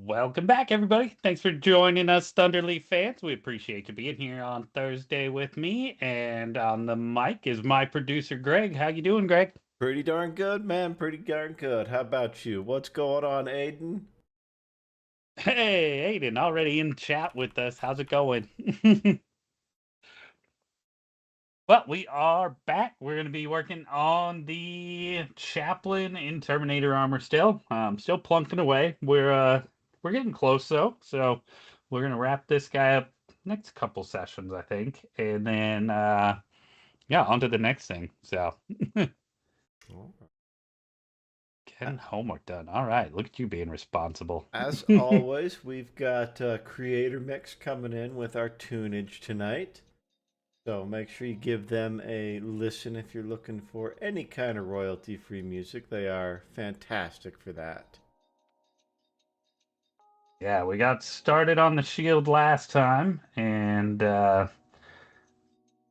Welcome back, everybody. Thanks for joining us, Thunderleaf fans. We appreciate you being here on Thursday with me. And on the mic is my producer, Greg. How you doing, Greg? Pretty darn good, man. Pretty darn good. How about you? What's going on, Aiden? Hey, Aiden, already in chat with us. How's it going? Well, we are back. We're going to be working on the Chaplain in Terminator Armor still. Still plunking away. We're getting close though. So we're going to wrap this guy up next couple sessions, I think. And then yeah, on to the next thing. So A- getting homework done. All right, look at you being responsible. As always, we've got Creator Mix coming in with our tunage tonight. So make sure you give them a listen if you're looking for any kind of royalty-free music. They are fantastic for that. Yeah, we got started on the shield last time, and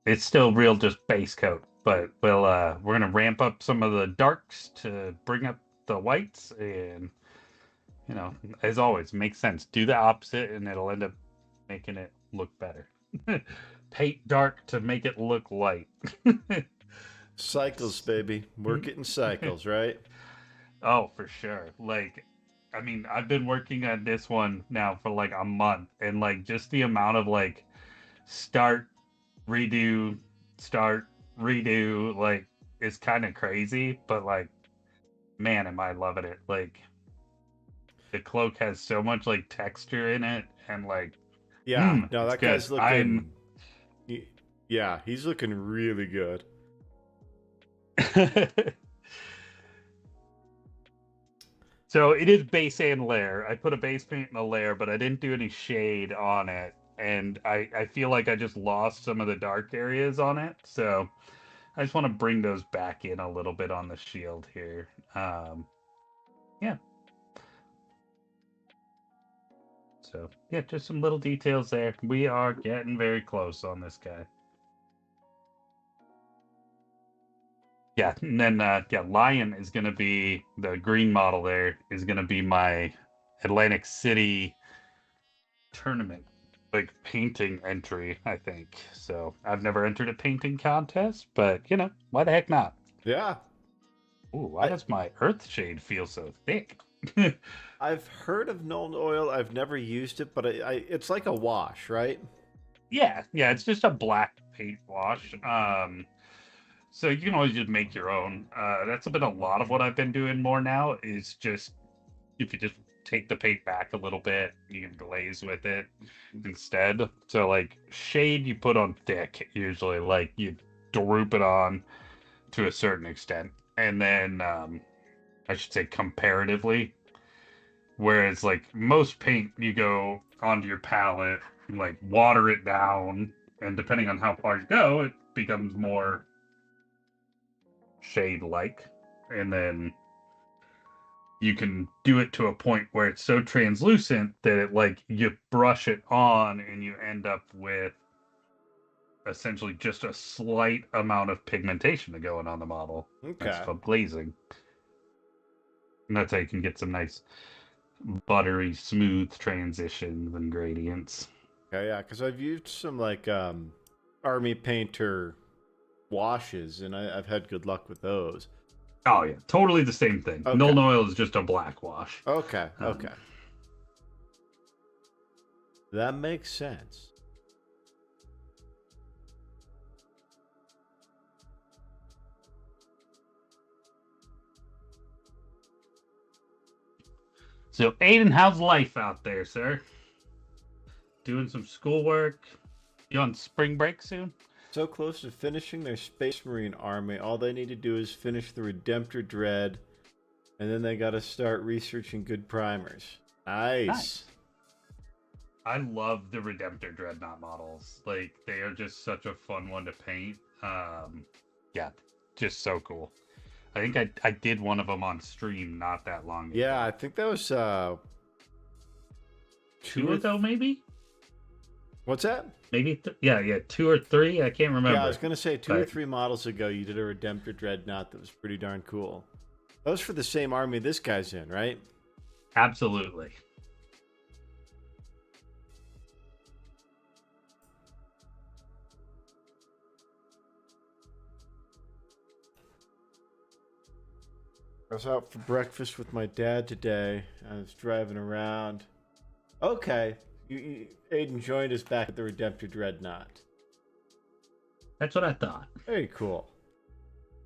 it's still real just base coat, but we're gonna ramp up some of the darks to bring up the whites, and as always, makes sense. Do the opposite, and it'll end up making it look better. Paint dark to make it look light. Cycles, baby. Work it in cycles, right? Oh, for sure. Like, I mean, I've been working on this one now for like a month, and like just the amount of like start, redo, start, redo, like is kind of crazy, but like, man, am I loving it. Like, the cloak has so much like texture in it, and like, Yeah. No, it's that good. guy's I'm looking. Yeah, he's looking really good. So it is base and layer. I put a base paint in a layer, but I didn't do any shade on it. And I feel like I just lost some of the dark areas on it. So I just want to bring those back in a little bit on the shield here. Yeah. So yeah, just some little details there. We are getting very close on this guy. Yeah, and then yeah, Lion is gonna be the green model there is gonna be my Atlantic City tournament, like painting entry, I think. So I've never entered a painting contest, but why the heck not? Yeah. Ooh, why I does my earth shade feel so thick? I've heard of Nuln Oil. I've never used it, but it's like a wash, right? Yeah, it's just a black paint wash. So you can always just make your own. That's been a lot of what I've been doing more now is just if you just take the paint back a little bit, you can glaze with it instead. So like shade you put on thick usually, like you droop it on to a certain extent, and then I should say comparatively. Whereas like most paint, you go onto your palette, like water it down, and depending on how far you go, it becomes more shade like, and then you can do it to a point where it's so translucent that it like you brush it on and you end up with essentially just a slight amount of pigmentation to go in on the model. That's Okay. called glazing. And that's how you can get some nice buttery smooth transitions and gradients. Okay, yeah, because I've used some like army painter washes, and I've had good luck with those. Oh yeah, totally the same thing. Okay, Null oil is just a black wash. okay, Um, okay. That makes sense. so Aiden, how's life out there, sir? Doing some schoolwork? You on spring break soon? So close to finishing their Space Marine army. All they need to do is finish the Redemptor Dread, and then they got to start researching good primers. Nice. Nice. I love the Redemptor Dreadnought models. Like they are just such a fun one to paint. Yeah, just so cool. I think I did one of them on stream not that long Yeah, ago. I think that was two Two or ago, maybe? what's that? Maybe yeah, two or three. I can't Yeah, I was remember. gonna say two or But three models ago, you did a Redemptor Dreadnought that was pretty darn cool. That was for the same army this guy's in, right? absolutely. I was out for breakfast with my dad today. I was driving around. Okay, Aiden joined us back at the Redemptor Dreadnought. That's what I thought. Very cool.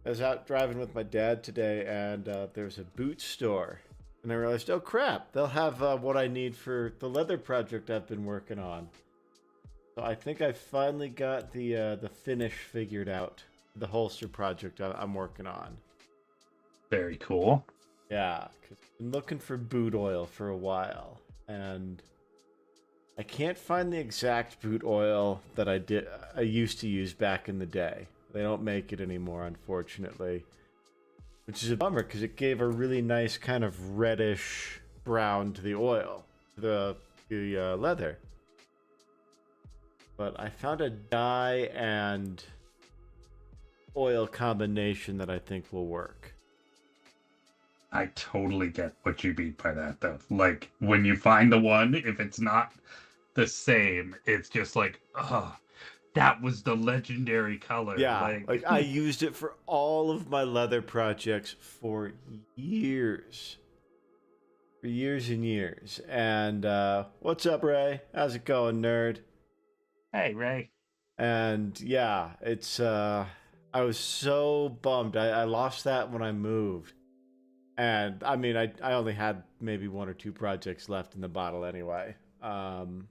I was out driving with my dad today, and there's a boot store. And I realized, oh crap, they'll have what I need for the leather project I've been working on. So I think I finally got the finish figured out. The holster project I'm working on. Very cool. Yeah, because I've been looking for boot oil for a while, and I can't find the exact boot oil that I used to use back in the day. They don't make it anymore, unfortunately. Which is a bummer, because it gave a really nice kind of reddish brown to the oil, the leather. But I found a dye and oil combination that I think will work. I totally get what you mean by that, though. Like, when you find the one, if it's not the same, it's just like, oh, that was the legendary color. Yeah, like I used it for all of my leather projects for years. For years and years. And what's up, Ray? How's it going, nerd? Hey, Ray. And yeah, it's I was so bummed. I lost that when I moved. And I mean, I only had maybe 1 or 2 projects left in the bottle anyway. And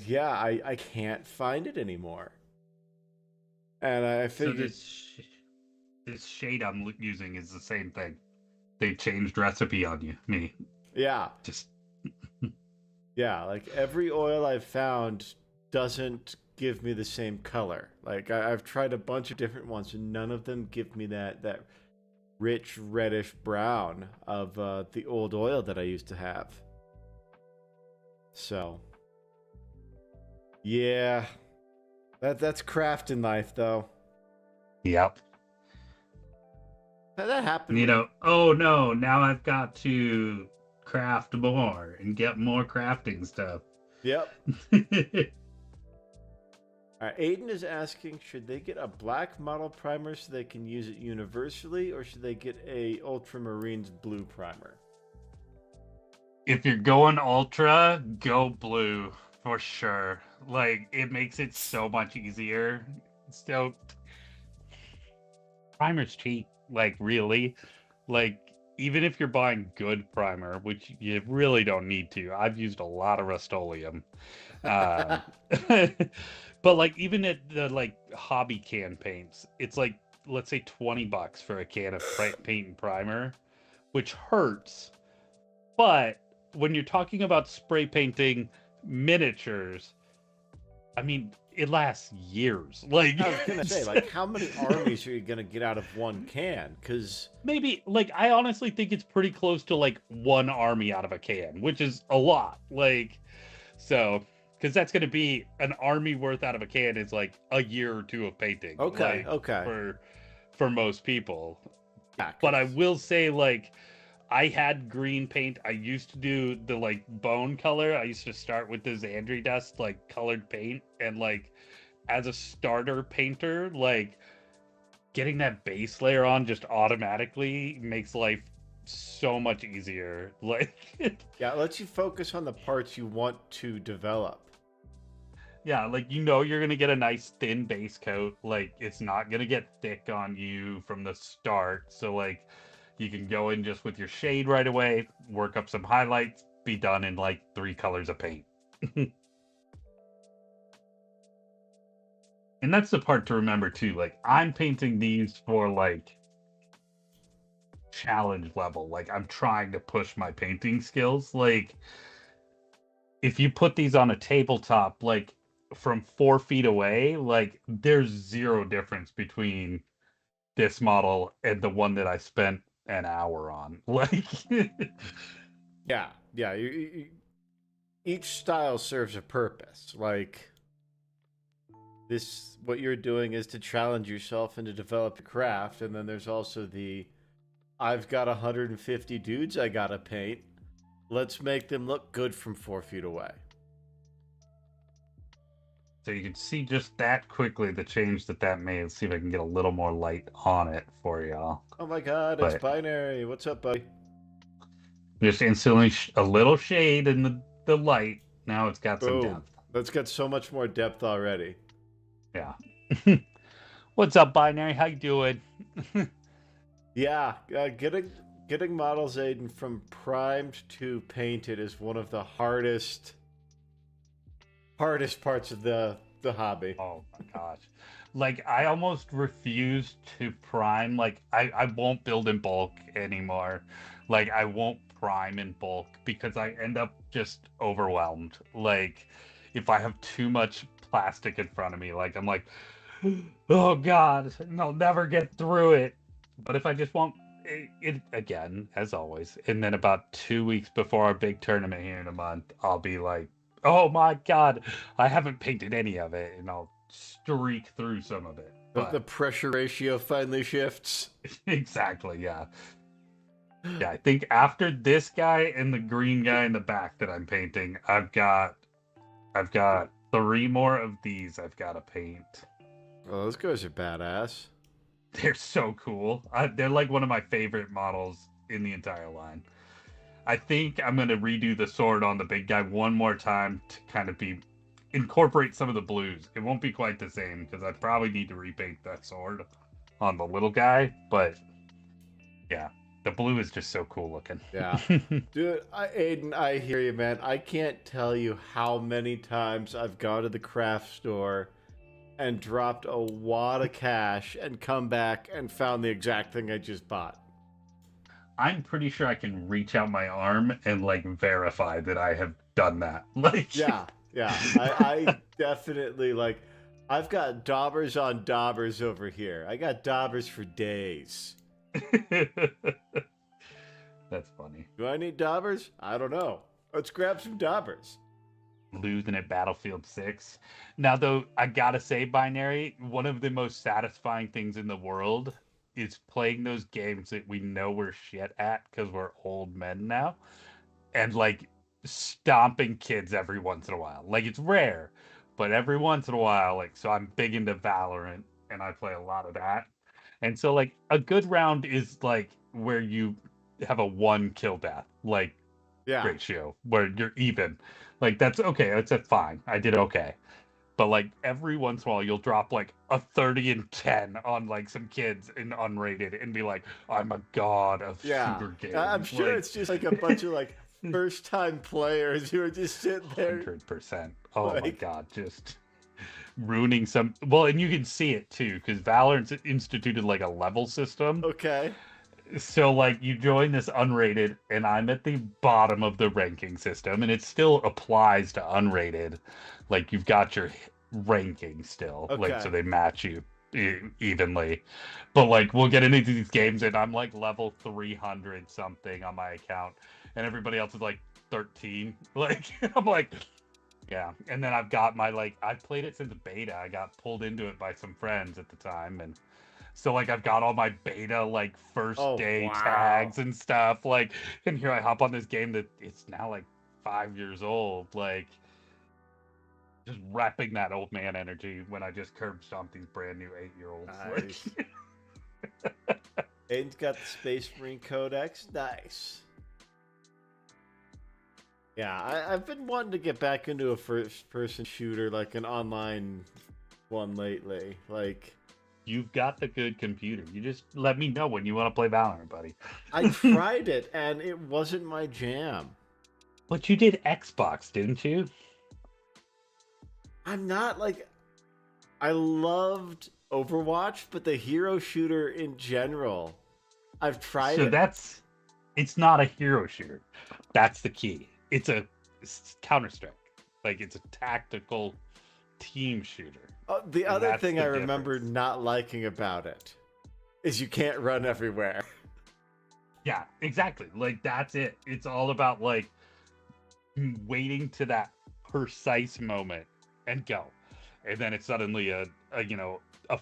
yeah, I can't find it anymore. And I figured... So this shade I'm using is the same thing. They changed recipe on you, me. Yeah. Just... Yeah, like every oil I've found doesn't give me the same color. Like I've tried a bunch of different ones, and none of them give me that rich reddish brown of the old oil that I used to have. So... yeah, that's crafting life, though. Yep. That happened. You know, oh no, now I've got to craft more and get more crafting stuff. Yep. Aiden is asking, should they get a black model primer so they can use it universally, or should they get a Ultramarines blue primer? If you're going ultra, go blue. For sure. Like, it makes it so much easier. So, primer's cheap. Like, really. Like, even if you're buying good primer, which you really don't need to. I've used a lot of Rust-Oleum. But, like, even at the, like, hobby can paints, it's like, let's say $20 for a can of paint and primer, which hurts. But when you're talking about spray painting miniatures, I mean, it lasts years. Like, I was gonna say, like, how many armies are you gonna get out of one can? Because maybe, like, I honestly think it's pretty close to like 1 army out of a can, which is a lot. Like, so because that's gonna be an army worth out of a can is like a year or 2 of painting. Okay, like, okay. For most people. Yeah, but I will say, like, I had green paint. I used to do the, like, bone color. I used to start with the Xandri dust, like, colored paint. And, like, as a starter painter, like, getting that base layer on just automatically makes life so much easier. Like, yeah, it lets you focus on the parts you want to develop. yeah, like, you know you're going to get a nice thin base coat. Like, it's not going to get thick on you from the start. So, like, you can go in just with your shade right away, work up some highlights, be done in like 3 colors of paint. And that's the part to remember too. Like, I'm painting these for like challenge level. Like, I'm trying to push my painting skills. Like, if you put these on a tabletop, like from 4 feet away, like there's 0 difference between this model and the one that I spent an hour on. Like, yeah, each style serves a purpose. Like, this, what you're doing is to challenge yourself and to develop your craft, and then there's also the I've got 150 dudes I gotta paint, let's make them look good from 4 feet away. So you can see just that quickly the change that made. Let's see if I can get a little more light on it for y'all. Oh my God, it's But binary. What's up, buddy? just instantly a little shade in the light. Now it's got some Boom. depth. That's got so much more depth already. Yeah. What's up, Binary? How you doing? Yeah, getting models, Aiden, from primed to painted is one of the hardest parts of the hobby. Oh my gosh. Like I almost refuse to prime. Like I won't build in bulk anymore. Like I won't prime in bulk because I end up just overwhelmed. Like if I have too much plastic in front of me, like I'm like, oh God, and I'll never get through it. But if I just want it again, as always, and then about 2 weeks before our big tournament here in a month, I'll be like, oh my God, I haven't painted any of it, and I'll streak through some of it. The But pressure ratio finally shifts. exactly, yeah. Yeah, I think after this guy and the green guy in the back that I'm painting, I've got three more of these I've got to paint. Oh, those guys are badass. They're so cool. They're like one of my favorite models in the entire line. I think I'm gonna redo the sword on the big guy one more time to kind of incorporate some of the blues. It won't be quite the same because I probably need to repaint that sword on the little guy, but yeah, the blue is just so cool looking. Yeah. Dude, Aiden, I hear you, man. I can't tell you how many times I've gone to the craft store and dropped a wad of cash and come back and found the exact thing I just bought. I'm pretty sure I can reach out my arm and like verify that I have done that. Like, Yeah, yeah. I definitely like. I've got daubers on daubers over here. I got daubers for days. that's funny. Do I need daubers? I don't know. Let's grab some daubers. Losing at Battlefield 6. Now, though, I gotta say, Binary, one of the most satisfying things in the world is playing those games that we know we're shit at because we're old men now, and like stomping kids every once in a while. Like, it's rare, but every once in a while, like, so I'm big into Valorant and I play a lot of that. And so, like, a good round is like where you have a one kill death. Like, Yeah. ratio where you're even. Like that's okay. That's a fine. I did okay. But like every once in a while, you'll drop like a 30 and 10 on like some kids in unrated and be like, "I'm a god of Yeah. shooter games." I'm sure like, it's just like a bunch of like first time players who are just sitting there. 100%. Oh my like, god, just ruining some. Well, and you can see it too because Valorant's instituted like a level system. okay. So like you join this unrated and I'm at the bottom of the ranking system and it still applies to unrated. Like you've got your ranking still. Like so Okay. they match you evenly. But like we'll get into these games and I'm like level 300 something on my account and everybody else is like 13. Like I'm like yeah. And then I've got my like I've played it since beta. I got pulled into it by some friends at the time and so like I've got all my beta like first Oh, day wow. tags and stuff. Like and here I hop on this game that it's now like 5 years old. Like just repping that old man energy when I just curb stomp these brand new 8-year-olds. Nice. Aiden's got the Space Marine Codex. Nice. Yeah, I've been wanting to get back into a first person shooter, like an online one lately. Like, You've got the good computer. You just let me know when you want to play Valorant, buddy. I tried it and it wasn't my jam. But you did Xbox, didn't you? I'm not like. I loved Overwatch, but the hero shooter in general, I've tried So it. it's not a hero shooter. That's the key. It's Counter-Strike. Like it's a tactical team shooter. The And other that's thing the I remember difference. not liking about it is you can't run everywhere. Yeah, exactly. Like that's it. It's all about like waiting to that precise moment and go. And then it's suddenly a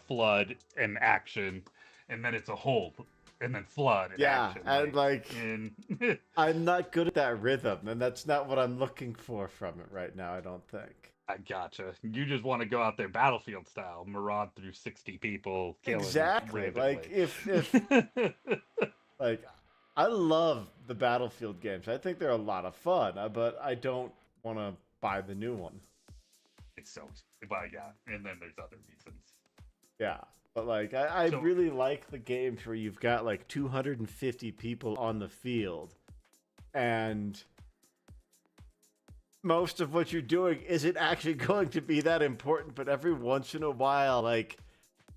flood and action and then it's a hold and then flood and Yeah, action. and like and I'm not good at that rhythm, and that's not what I'm looking for from it right now, I don't think. I gotcha. You just want to go out there Battlefield style, maraud through 60 people, killing Exactly. Like randomly. if like I love the Battlefield games. I think they're a lot of fun, but I don't want to buy the new one. It's so, but yeah, and then there's other reasons. Yeah. But like I So, really like the games where you've got like 250 people on the field and most of what you're doing isn't actually going to be that important, but every once in a while, like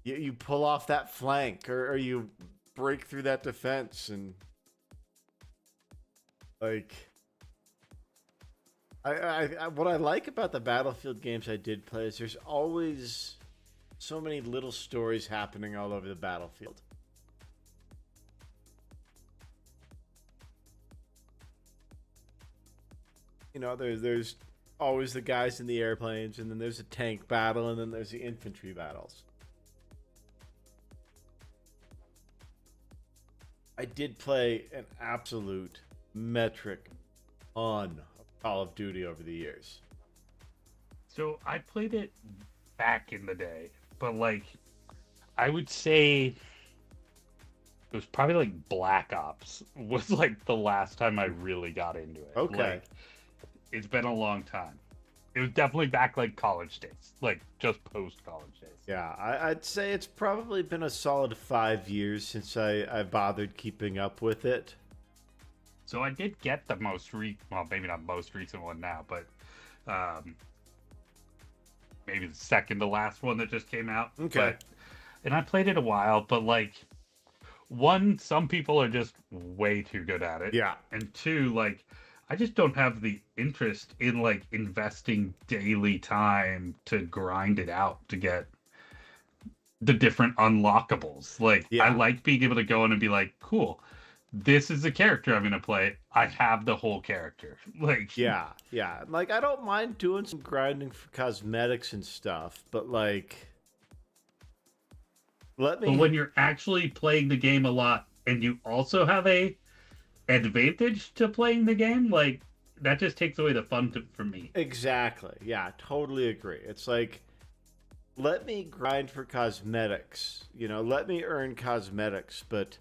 you pull off that flank or you break through that defense and like what I like about the Battlefield games I did play is there's always so many little stories happening all over the battlefield. You know, there's always the guys in the airplanes, and then there's a tank battle, and then there's the infantry battles. I did play an absolute metric ton of Call of Duty over the years. so I played it back in the day, but like, I would say it was probably like Black Ops was like the last time I really got into it. Okay. Like, it's been a long time. It was definitely back like college days, like just post college days. Yeah, I'd say it's probably been a solid 5 years since I bothered keeping up with it. So I did get the well, maybe not most recent one now, but maybe the second to last one that just came out. Okay. And I played it a while, but like, one, some people are just way too good at it. Yeah. And two, like, I just don't have the interest in like investing daily time to grind it out to get the different unlockables. Like, Yeah. I like being able to go in and be like, cool, this is the character I'm gonna play. I have the whole character. Like, Yeah, yeah. Like I don't mind doing some grinding for cosmetics and stuff, but like let but me when you're actually playing the game a lot and you also have a advantage to playing the game, like, that just takes away the fun for me. Exactly. Yeah, totally agree. It's like let me grind for cosmetics, you know, let me earn cosmetics, but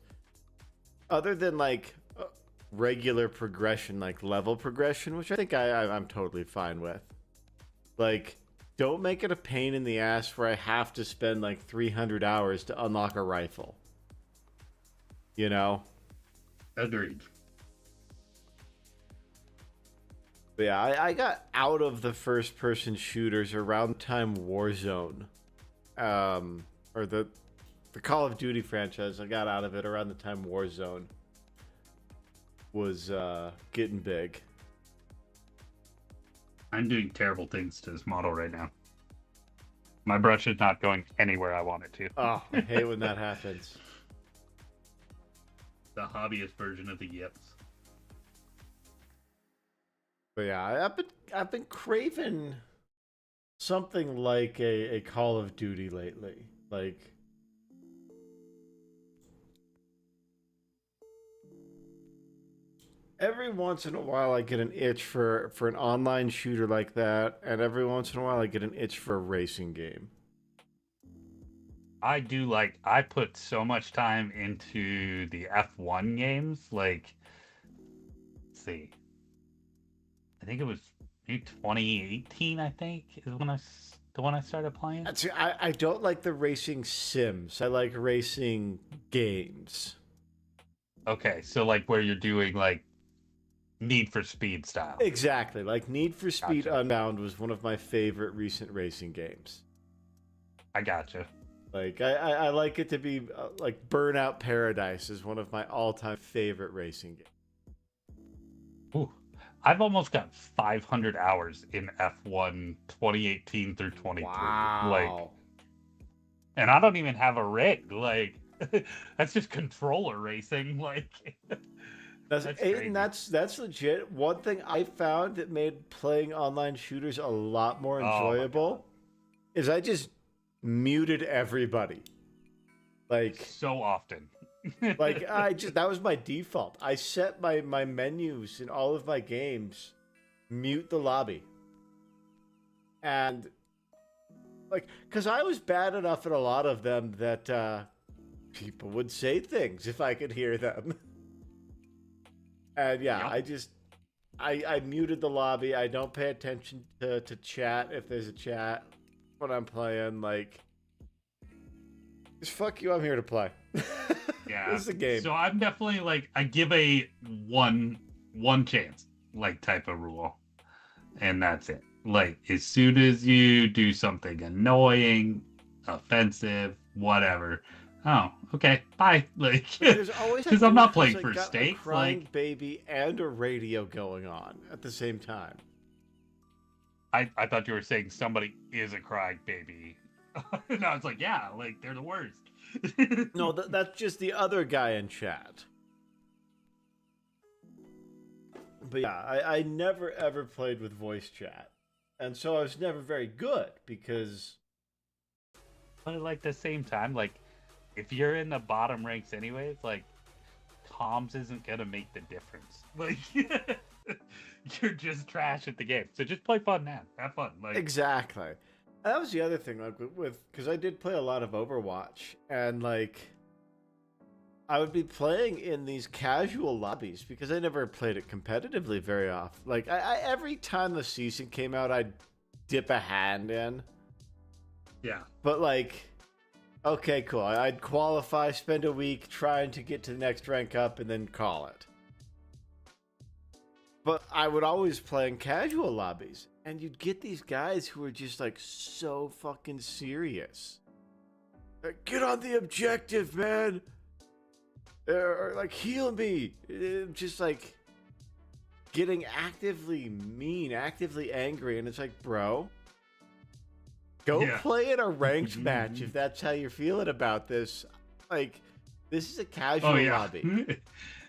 other than like regular progression, like level progression, which I think I'm totally fine with. Like, don't make it a pain in the ass where I have to spend like 300 hours to unlock a rifle. You know? Agreed. But yeah, I got out of the first person shooters around the time Warzone. Or the Call of Duty franchise, I got out of it around the time Warzone was getting big. I'm doing terrible things to this model right now. My brush is not going anywhere I want it to. Oh, I hate when that happens. The hobbyist version of the yips. But yeah, I've been craving something like a Call of Duty lately. Like every once in a while I get an itch for an online shooter like that, and every once in a while I get an itch for a racing game. I put so much time into the F1 games. Like, let's see. I think it was maybe 2018, I think, is when the one I started playing. See, I don't like the racing sims. I like racing games. Okay, so like where you're doing like Need for Speed style. Exactly. Like Need for Speed Gotcha. Unbound was one of my favorite recent racing games. I gotcha. Like I like it to be like Burnout Paradise is one of my all-time favorite racing games. Ooh. I've almost got 500 hours in F1 2018 through 23. Wow. Like, and I don't even have a rig. Like, that's just controller racing. Like, That's crazy. and that's legit. One thing I found that made playing online shooters a lot more enjoyable is I just muted everybody. Like so often. like that was my default. I set my menus in all of my games mute the lobby. And like, because I was bad enough at a lot of them that people would say things if I could hear them. And yeah, Yep. I muted the lobby. I don't pay attention to chat if there's a chat when I'm playing. Like, just fuck you, I'm here to play. Yeah. This is a game. So I'm definitely like I give a one chance like type of rule, and that's it. Like as soon as you do something annoying, offensive, whatever. Oh, okay, bye. Like, There's always that because I'm dude not who's playing like for got a steak. crying Like, baby and a radio going on at the same time. I thought you were saying somebody is a crying baby. And I was like, yeah, like they're the worst. No, that's just the other guy in chat. But yeah, I never ever played with voice chat. And so I was never very good because But at like the same time, like if you're in the bottom ranks anyways, like comms isn't gonna make the difference. Like you're just trash at the game. So just play fun, man. Have fun. Like exactly. That was the other thing, like with because I did play a lot of Overwatch, and like I would be playing in these casual lobbies because I never played it competitively very often. Like I every time the season came out, I'd dip a hand in. yeah. But like, okay, cool. I'd qualify, spend a week trying to get to the next rank up, and then call it. But I would always play in casual lobbies, and you'd get these guys who are just like so fucking serious. Like, get on the objective, man. Or like heal me. Just like getting actively mean, actively angry, and it's like, bro, go Yeah. play in a ranked match if that's how you're feeling about this. Like, this is a casual Oh yeah. lobby.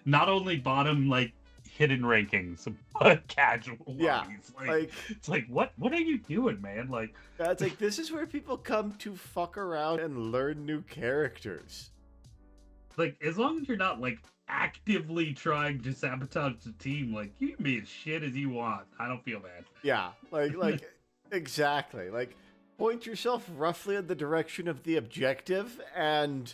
Not only bottom like hidden rankings, but casual Yeah, lobbies. like It's like what are you doing, man? Like it's like this is where people come to fuck around and learn new characters. like as long as you're not like actively trying to sabotage the team, like you can be as shit as you want. I don't feel bad. Yeah, like exactly. Like point yourself roughly in the direction of the objective and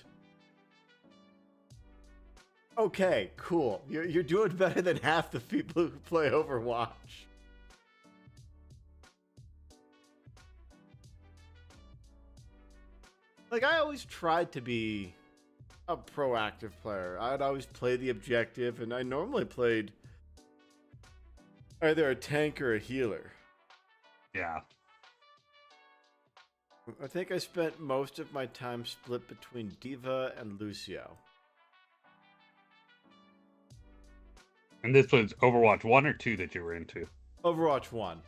okay, cool. You're doing better than half the people who play Overwatch. Like I always tried to be a proactive player. I'd always play the objective, and I normally played either a tank or a healer. Yeah. I think I spent most of my time split between Diva and Lucio. And this was Overwatch 1 or 2 that you were into? Overwatch 1.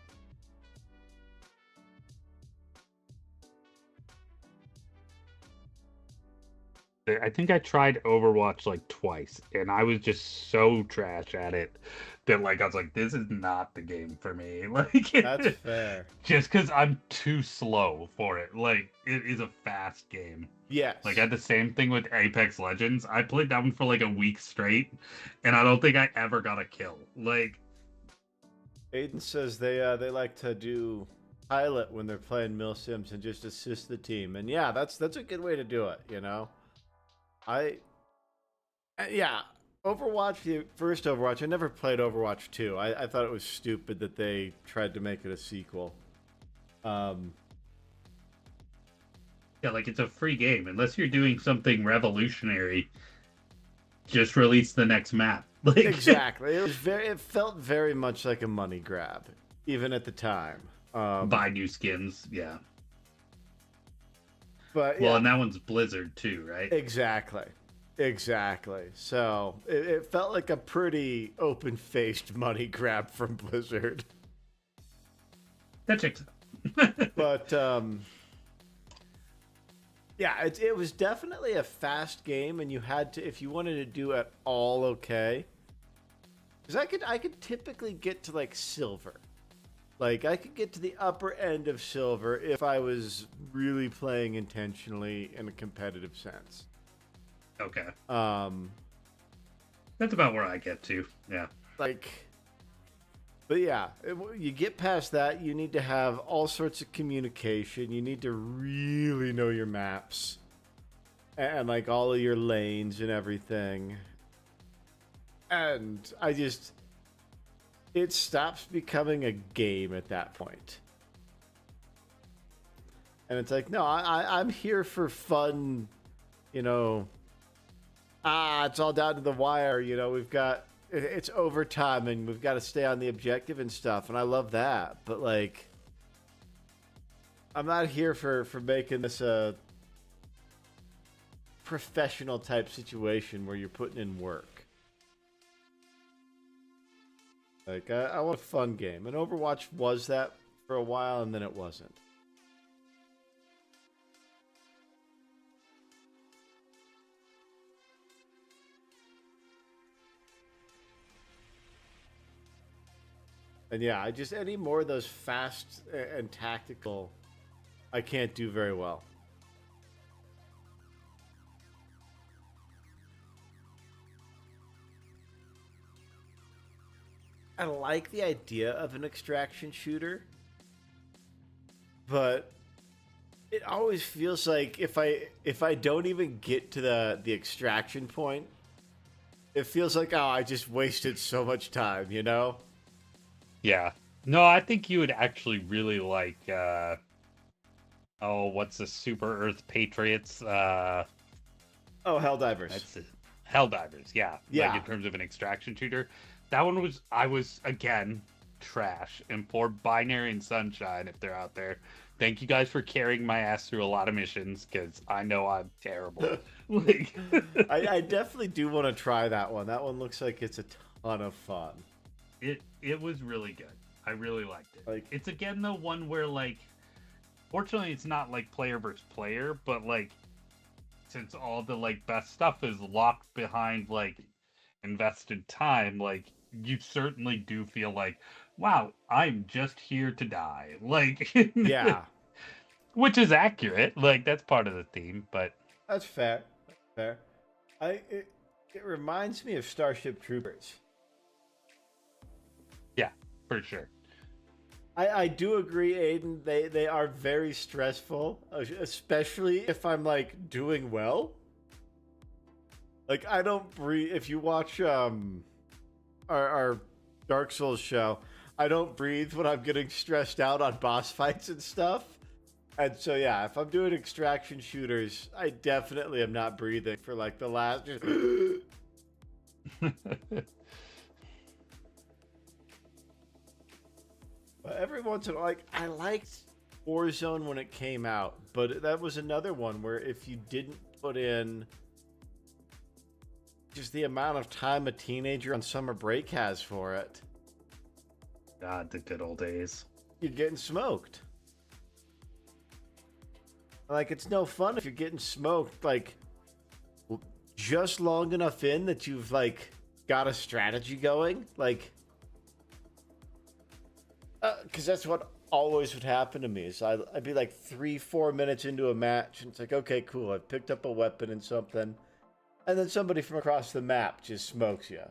I think I tried Overwatch like twice, and I was just so trash at it that like I was like, this is not the game for me. Like That's fair. just because I'm too slow for it. Like it is a fast game. Yes. Like I had the same thing with Apex Legends. I played that one for like a week straight, and I don't think I ever got a kill. Like Aiden says they like to do pilot when they're playing Mill Sims and just assist the team. And yeah, that's a good way to do it, you know? Yeah, Overwatch, the first Overwatch, I never played Overwatch 2. I thought it was stupid that they tried to make it a sequel. yeah, like it's a free game. Unless you're doing something revolutionary, just release the next map. Like Exactly. It felt very much like a money grab, even at the time. buy new skins, yeah. But Well, yeah, and that one's Blizzard too, right? exactly. So it felt like a pretty open-faced money grab from Blizzard. That checks out. But yeah, it was definitely a fast game, and you had to, if you wanted to do it all okay. Because I could typically get to like silver. Like I could get to the upper end of silver if I was really playing intentionally in a competitive sense. Okay. Um, That's about where I get to. Yeah. like But yeah, you get past that, you need to have all sorts of communication. You need to really know your maps and like all of your lanes and everything. And it stops becoming a game at that point. And it's like, no, I'm here for fun, you know. It's all down to the wire, you know. It's overtime and we've got to stay on the objective and stuff, and I love that. But like, I'm not here for making this a professional type situation where you're putting in work. Like, I want a fun game, and Overwatch was that for a while, and then it wasn't. And yeah, any more of those fast and tactical, I can't do very well. I like the idea of an extraction shooter, but it always feels like if I don't even get to the extraction point, it feels like, oh, I just wasted so much time, you know? Yeah. No, I think you would actually really like what's the Super Earth Patriots? Helldivers. That's it. Helldivers, yeah. Yeah. Like in terms of an extraction shooter. That one I was again trash, and poor Binary and Sunshine, if they're out there. Thank you guys for carrying my ass through a lot of missions, because I know I'm terrible. Like, I definitely do want to try that one. That one looks like it's a ton of fun. It was really good. I really liked it. Like, it's again the one where, like, fortunately it's not like player versus player, but like, since all the like best stuff is locked behind like invested time, like, you certainly do feel like, wow, I'm just here to die. Like, yeah. Which is accurate. Like, that's part of the theme, but That's fair. That's fair. It reminds me of Starship Troopers. yeah, for sure. I do agree, Aiden. They are very stressful, especially if I'm like doing well. Like, I don't breathe. If you watch our Dark Souls show, I don't breathe when I'm getting stressed out on boss fights and stuff. And so yeah, if I'm doing extraction shooters, I definitely am not breathing for like the last. But every once in a while, like, I liked Warzone when it came out, but that was another one where if you didn't put in just the amount of time a teenager on summer break has for it, God, the good old days. you're getting smoked. Like, it's no fun if you're getting smoked, like, just long enough in that you've, like, got a strategy going. Like, because that's what always would happen to me. Is I'd be like 3-4 minutes into a match, and it's like, okay, cool, I've picked up a weapon and something, and then somebody from across the map just smokes you.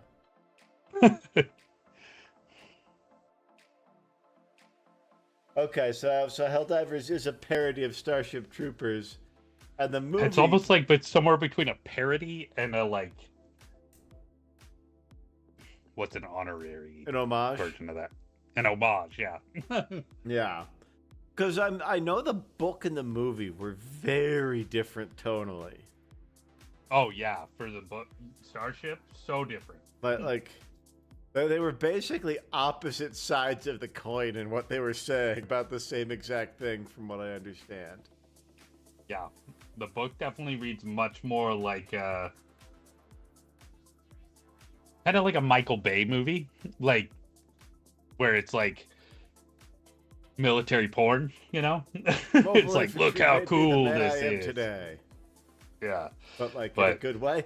Okay, so Helldivers is a parody of Starship Troopers, and the movie. It's almost like, but somewhere between a parody and a like, what's an honorary An homage version of that? An homage, yeah. Yeah, because I know the book and the movie were very different tonally. Oh yeah, for the book Starship, so different. But like, they were basically opposite sides of the coin in what they were saying about the same exact thing, from what I understand. Yeah, the book definitely reads much more like kind of like a Michael Bay movie, like where it's like military porn, you know? It's like, look how cool this is today. Yeah, but like in a good way.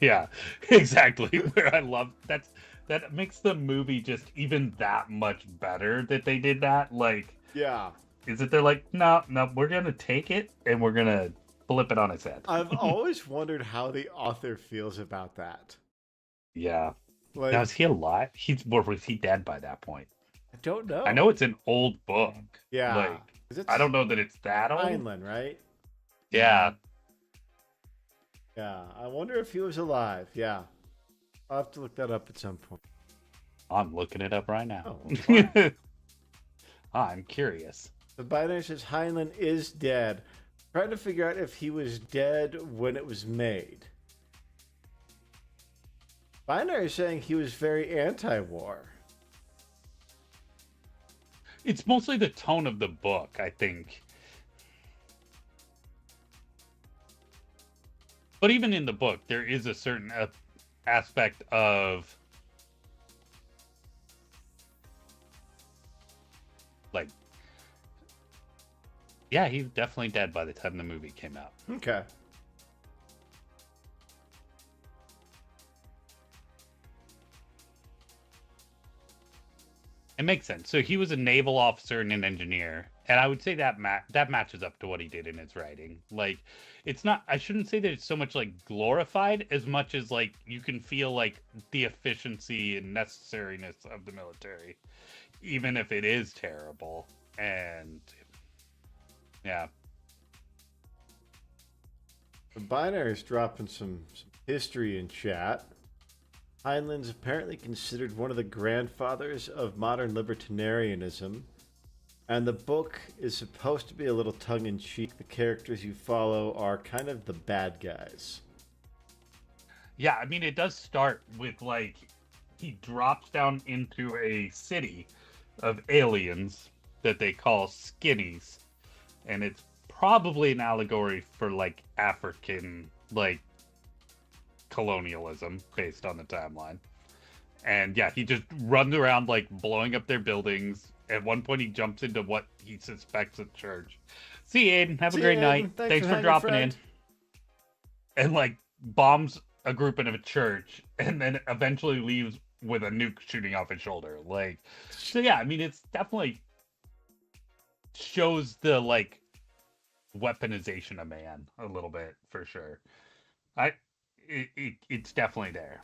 Yeah, exactly. Where I love that makes the movie just even that much better that they did that. Like, yeah, is that they're like, no, we're gonna take it and we're gonna flip it on its head. I've always wondered how the author feels about that. Yeah, Now, Like, is he alive? Was he dead by that point? I don't I know. know it's an old book. Yeah, Like, 'cause I it's don't know that it's that old. Heinlein, right? Yeah, Yeah, I wonder if he was alive. Yeah, I'll have to look that up at some point. I'm looking it up right now. Oh, well, fine. I'm curious. The binary says Heinlein is dead. Trying to figure out if he was dead when it was made. Binary is saying he was very anti-war. It's mostly the tone of the book, I think. But even in the book, there is a certain aspect of like, yeah, he's definitely dead by the time the movie came out. Okay. It makes sense. So he was a naval officer and an engineer, and I would say that that matches up to what he did in his writing. Like, it's not. I shouldn't say that it's so much like glorified as much as like you can feel like the efficiency and necessariness of the military, even if it is terrible. And yeah, The binary is dropping some history in chat. Heinlein's apparently considered one of the grandfathers of modern libertarianism, and the book is supposed to be a little tongue-in-cheek. The characters you follow are kind of the bad guys. yeah. I mean, it does start with like he drops down into a city of aliens that they call skinnies, and it's probably an allegory for like African like colonialism based on the timeline. And yeah, he just runs around like blowing up their buildings. At one point, he jumps into what he suspects a church. See you, Aiden. Have a See great you, night. Aiden. Thanks Thanks for for hanging, dropping friend. in. And like bombs a group in a church, and then eventually leaves with a nuke shooting off his shoulder. Like, so yeah, I mean, it's definitely shows the like weaponization of man a little bit for sure. I, it's definitely there.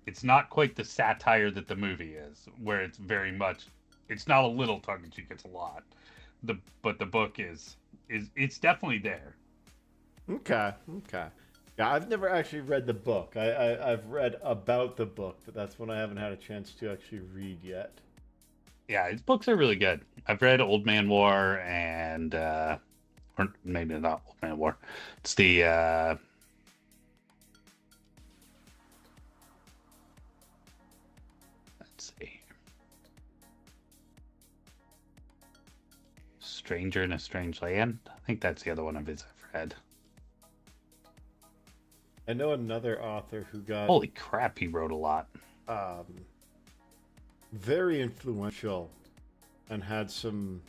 It's not quite the satire that the movie is, where it's very much. It's not a little tongue in cheek; it's a lot. But the book is it's definitely there. Okay, okay. Yeah, I've never actually read the book. I've read about the book, but that's one I haven't had a chance to actually read yet. Yeah, his books are really good. I've read Old Man War and or maybe not Old Man War. It's the let's see, Stranger in a Strange Land. I think that's the other one of his I've read. I know another author who got Holy crap, he wrote a lot. um, very influential and had some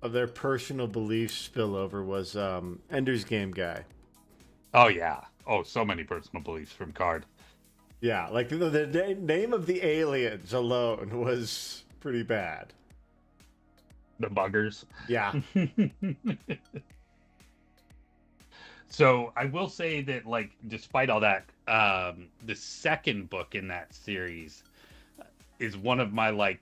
of their personal beliefs spill over was Ender's Game guy. Oh yeah. Oh, so many personal beliefs from Card. Yeah, like the name of the aliens alone was pretty bad. The buggers. Yeah. So I will say that, like, despite all that, the second book in that series is one of my like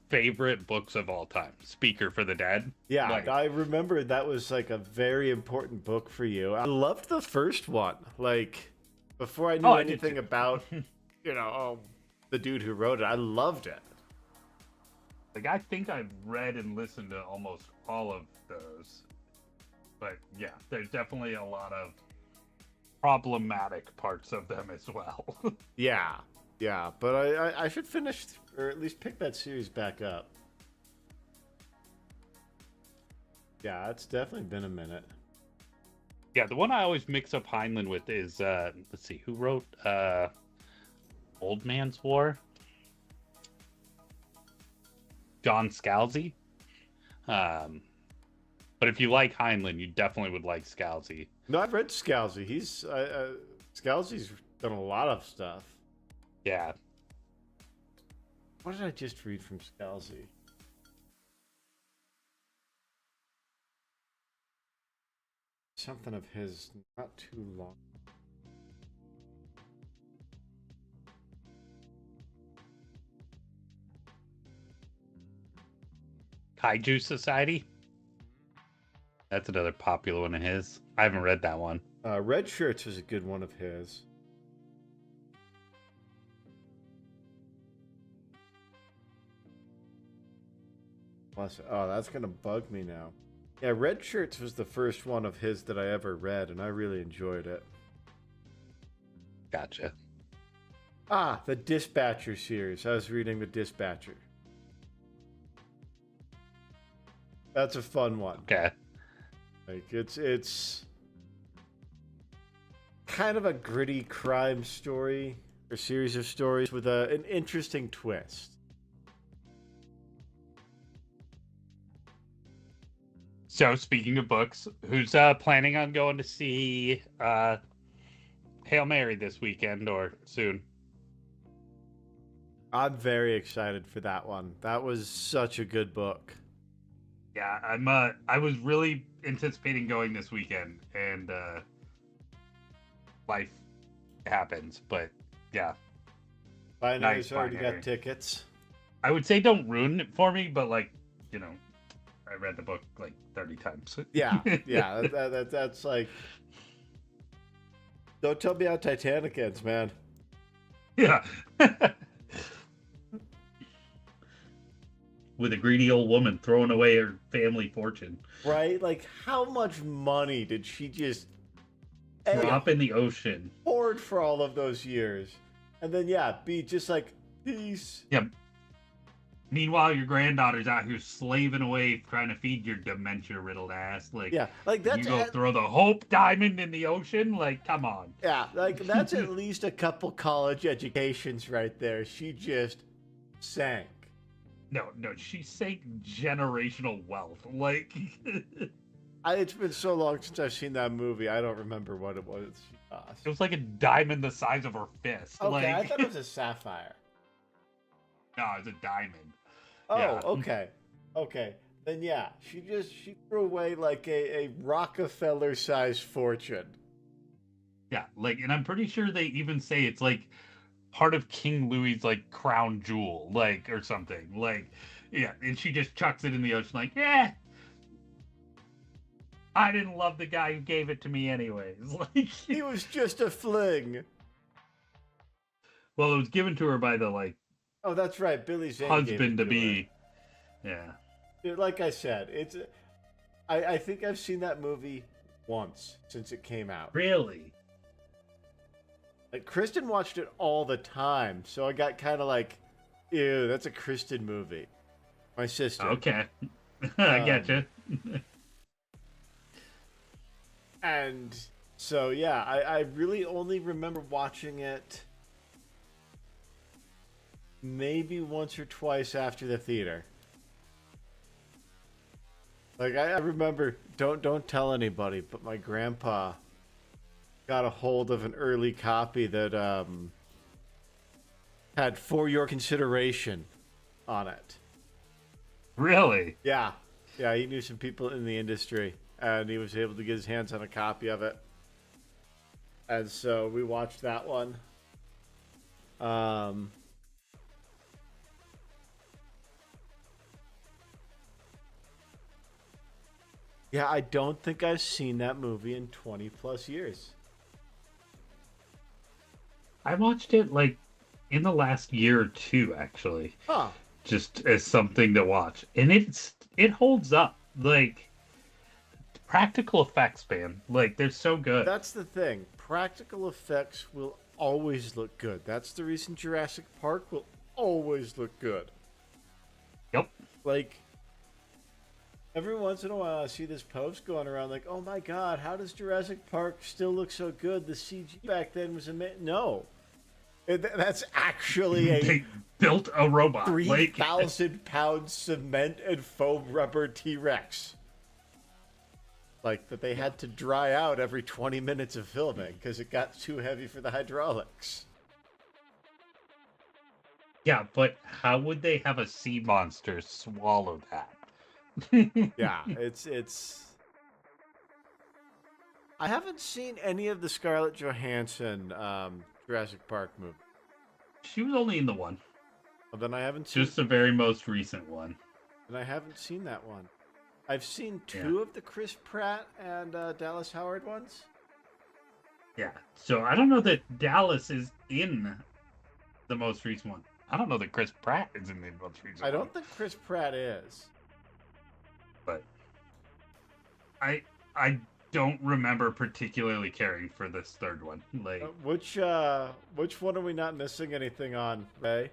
favorite books of all time. Speaker for the Dead. Yeah, Like, I remember that was like a very important book for you. I loved the first one. Like before I knew I did anything too. about, the dude who wrote it. I loved it. Like, I think I've read and listened to almost all of those. But yeah, there's definitely a lot of problematic parts of them as well. Yeah, yeah, but I should finish or at least pick that series back up. Yeah, it's definitely been a minute. Yeah, the one I always mix up Heinlein with is let's see, who wrote Old Man's War? John Scalzi. But if you like Heinlein, you definitely would like Scalzi. No, I've read Scalzi. Scalzi's done a lot of stuff. Yeah. What did I just read from Scalzi? Something of his not too long. Kaiju Society. That's another popular one of his. I haven't read that one. Red Shirts was a good one of his. Oh, that's gonna bug me now. Yeah, Red Shirts was the first one of his that I ever read, and I really enjoyed it. Gotcha. Ah, the Dispatcher series. I was reading the Dispatcher. That's a fun one. Okay. Like it's kind of a gritty crime story or series of stories with an interesting twist. So, speaking of books, who's planning on going to see Hail Mary this weekend or soon? I'm very excited for that one. That was such a good book. Yeah, I was really anticipating going this weekend, and life happens. But yeah, Binary's already got tickets. I would say don't ruin it for me, but like, you know, I read the book like 30 times. Yeah. That's like, don't tell me how Titanic ends, man. Yeah. With a greedy old woman throwing away her family fortune. Right? Like, how much money did she just drop in the ocean? Hoard for all of those years. And then, yeah, be just like, peace. Yeah. Meanwhile, your granddaughter's out here slaving away trying to feed your dementia-riddled ass. Like, yeah, like that's you go throw the Hope Diamond in the ocean? Like, come on. Yeah, like that's at least a couple college educations right there. She just sank. No, she sank generational wealth. Like, it's been so long since I've seen that movie. I don't remember what it was she lost. It was like a diamond the size of her fist. Okay, I thought it was a sapphire. No, it was a diamond. Oh, yeah. Okay. Then yeah, she threw away like a Rockefeller-sized fortune. Yeah, like, and I'm pretty sure they even say it's like part of King Louis's like crown jewel, like, or something. Like, yeah, and she just chucks it in the ocean, like, yeah, I didn't love the guy who gave it to me anyways. Like, he was just a fling. Well, it was given to her by the like. Oh, that's right, Billy Zane husband to be. Yeah. Like I said, it's. I think I've seen that movie once since it came out. Really? Like, Kristen watched it all the time, so I got kind of like, ew, that's a Kristen movie. My sister. Okay. I get you. And so, yeah, I really only remember watching it maybe once or twice after the theater. Like, I remember, don't tell anybody, but my grandpa got a hold of an early copy that had For Your Consideration on it. Really? Yeah, he knew some people in the industry, and he was able to get his hands on a copy of it. And so we watched that one. Yeah, I don't think I've seen that movie in 20 plus years. I watched it like in the last year or two, actually. Huh. Just as something to watch. And it holds up. Like, practical effects, man. Like, they're so good. That's the thing. Practical effects will always look good. That's the reason Jurassic Park will always look good. Yep. Like, every once in a while, I see this post going around like, oh my god, how does Jurassic Park still look so good? The CG back then was amazing. No. That's actually they built a robot. 3,000 pound cement and foam rubber T-Rex. Like, that they had to dry out every 20 minutes of filming because it got too heavy for the hydraulics. Yeah, but how would they have a sea monster swallow that? Yeah, it's. I haven't seen any of the Scarlett Johansson Jurassic Park movie. She was only in the one. Well, then I haven't seen. Just the very most recent one. and I haven't seen that one. I've seen two of the Chris Pratt and Dallas Howard ones. Yeah. So I don't know that Dallas is in the most recent one. I don't know that Chris Pratt is in the most recent one. I don't think Chris Pratt is. But I don't remember particularly caring for this third one. Like which one are we not missing anything on, Ray?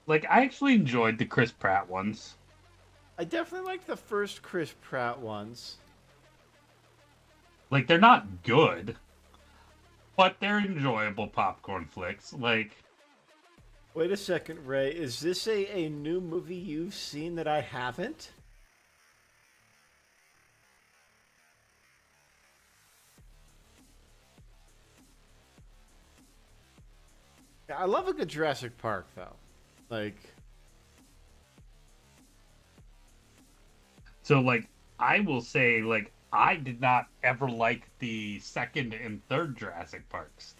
I actually enjoyed the Chris Pratt ones. I definitely like the first Chris Pratt ones. Like, they're not good, but they're enjoyable popcorn flicks. Like, wait a second, Ray. Is this a new movie you've seen that I haven't? I love a good Jurassic Park, though. Like, so, like, I will say, like, I did not ever like the second and third Jurassic Parks.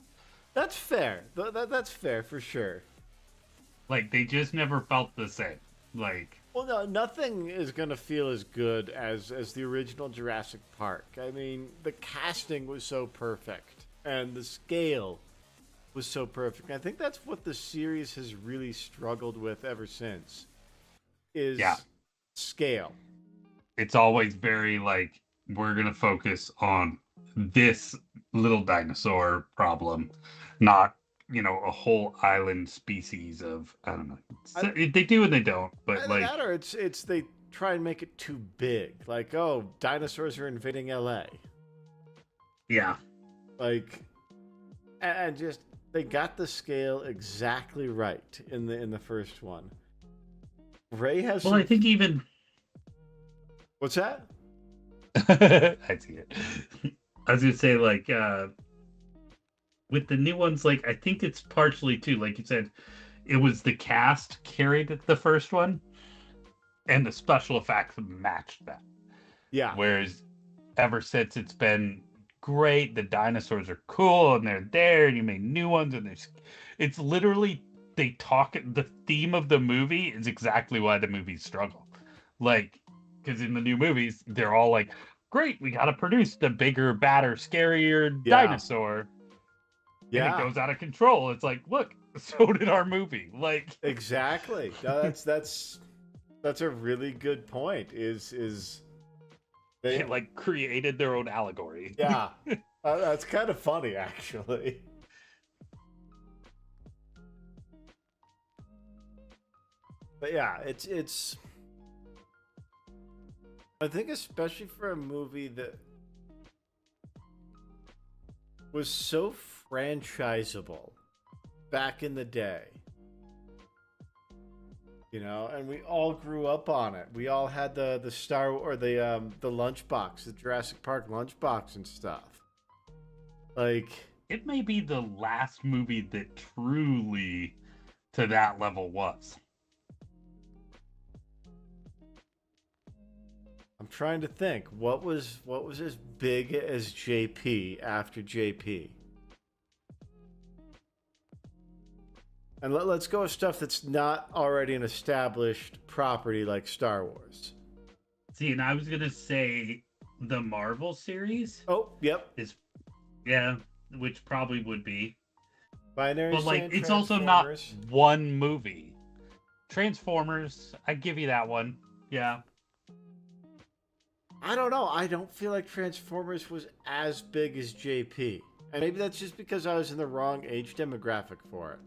that's fair. That's fair for sure. Like, they just never felt the same. Like, well, no, nothing is gonna feel as good as the original Jurassic Park. I mean, the casting was so perfect, and the scale was so perfect. I think that's what the series has really struggled with ever since. Is scale. It's always very like, we're gonna focus on this little dinosaur problem, not a whole island species of, I don't know. They do and they don't, but Either that or it's they try and make it too big. Like, oh, dinosaurs are invading LA. Yeah. Like, and just they got the scale exactly right in the first one. Ray has I think even what's that? I see it. I was gonna say, like, with the new ones, like, I think it's partially too, like you said, it was the cast carried the first one, and the special effects matched that. Yeah. Whereas ever since, it's been great. The dinosaurs are cool, and they're there, and you made new ones, and it's literally the theme of the movie is exactly why the movies struggle. Like, because in the new movies, they're all like, great, we got to produce the bigger, badder, scarier dinosaur. Yeah. And it goes out of control. It's like, look, so did our movie. Like, exactly. No, that's a really good point. Is they like created their own allegory. Yeah. That's kind of funny, actually. But yeah, it's I think especially for a movie that was so franchisable back in the day. And we all grew up on it. We all had the Star or the lunchbox, the Jurassic Park lunchbox and stuff. Like, it may be the last movie that truly to that level was. I'm trying to think. What was as big as JP after JP? And let's go with stuff that's not already an established property like Star Wars. See, and I was gonna say the Marvel series. Oh, yep. Which probably would be. Binary but like, it's also not one movie. Transformers, I give you that one. Yeah. I don't know. I don't feel like Transformers was as big as JP. And maybe that's just because I was in the wrong age demographic for it.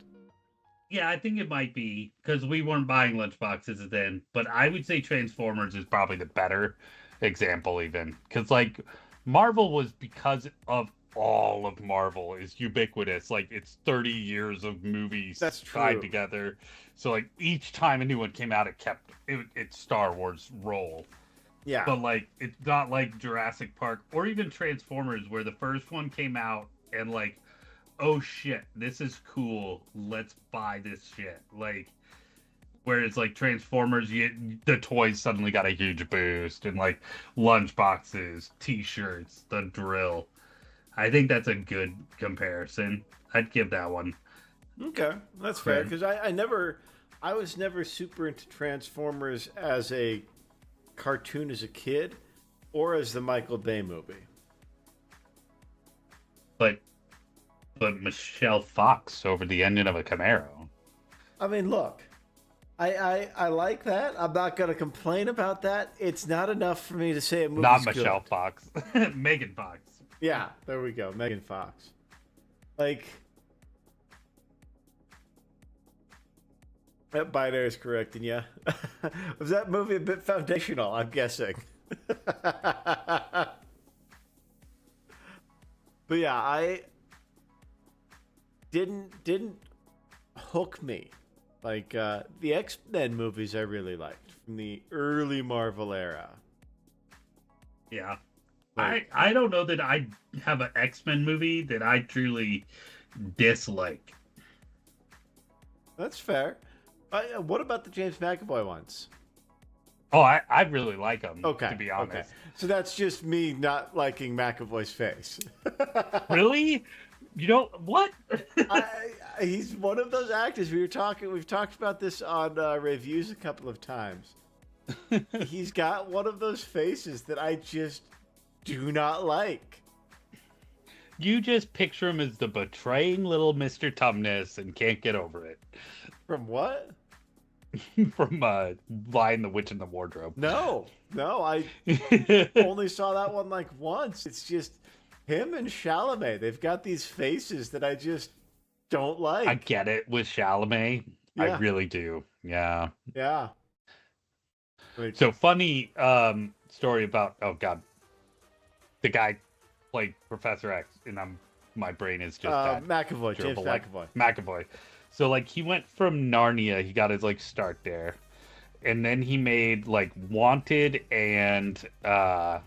Yeah, I think it might be because we weren't buying lunchboxes then. But I would say Transformers is probably the better example, even because like Marvel was, because of all of Marvel is ubiquitous. Like, it's 30 years of movies tied together. So like each time a new one came out, it kept its Star Wars role. Yeah. But like, it's not like Jurassic Park or even Transformers, where the first one came out and like, oh shit, this is cool, let's buy this shit. Like, Whereas like Transformers, the toys suddenly got a huge boost, and like lunchboxes, T-shirts, the drill. I think that's a good comparison. I'd give that one Okay, that's fair. credit. Because I was never super into Transformers as a cartoon as a kid, or as the Michael Bay movie. But Michelle Fox over the engine of a Camaro. I mean, look, I like that. I'm not gonna complain about that. It's not enough for me to say a movie's Not Michelle good. Fox. Megan Fox. Yeah, there we go, Megan Fox. Like, that binary is correcting you. Was that movie a bit foundational? I'm guessing. But yeah, I didn't hook me like the X-Men movies. I really liked from the early Marvel era. Yeah. Like, I don't know that I have an X-Men movie that I truly dislike. that's fair. What about the James McAvoy ones? Oh, I really like them, Okay, to be honest. okay. So that's just me not liking McAvoy's face. Really? You don't what? He's one of those actors we've talked about this on reviews a couple of times. He's got one of those faces that I just do not like. You just picture him as the betraying little Mr. Tumnus and can't get over it. From what? From Lion the Witch in the Wardrobe. No, I only saw that one like once. It's just him and Chalamet. They've got these faces that I just don't like. I get it with Chalamet. I Yeah. really do. Yeah. Yeah. Like, So funny story about the guy played Professor X, and my brain is just that McAvoy, James gerbil, like, McAvoy. McAvoy. So like he went from Narnia, he got his like start there, and then he made like Wanted and a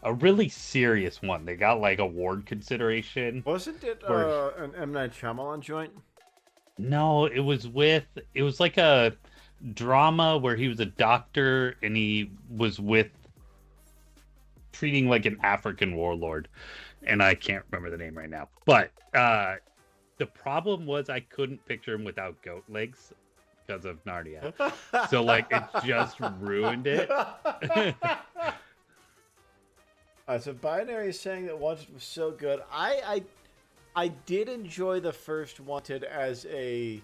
really serious one. They got like award consideration. Wasn't it Where- an M. Night Shyamalan joint? No, it was like a drama where he was a doctor and he was with treating like an African warlord, and I can't remember the name right now. But the problem was I couldn't picture him without goat legs because of Narnia. So like it just ruined it. So Binary is saying that Wanted was so good. I did enjoy the first Wanted as that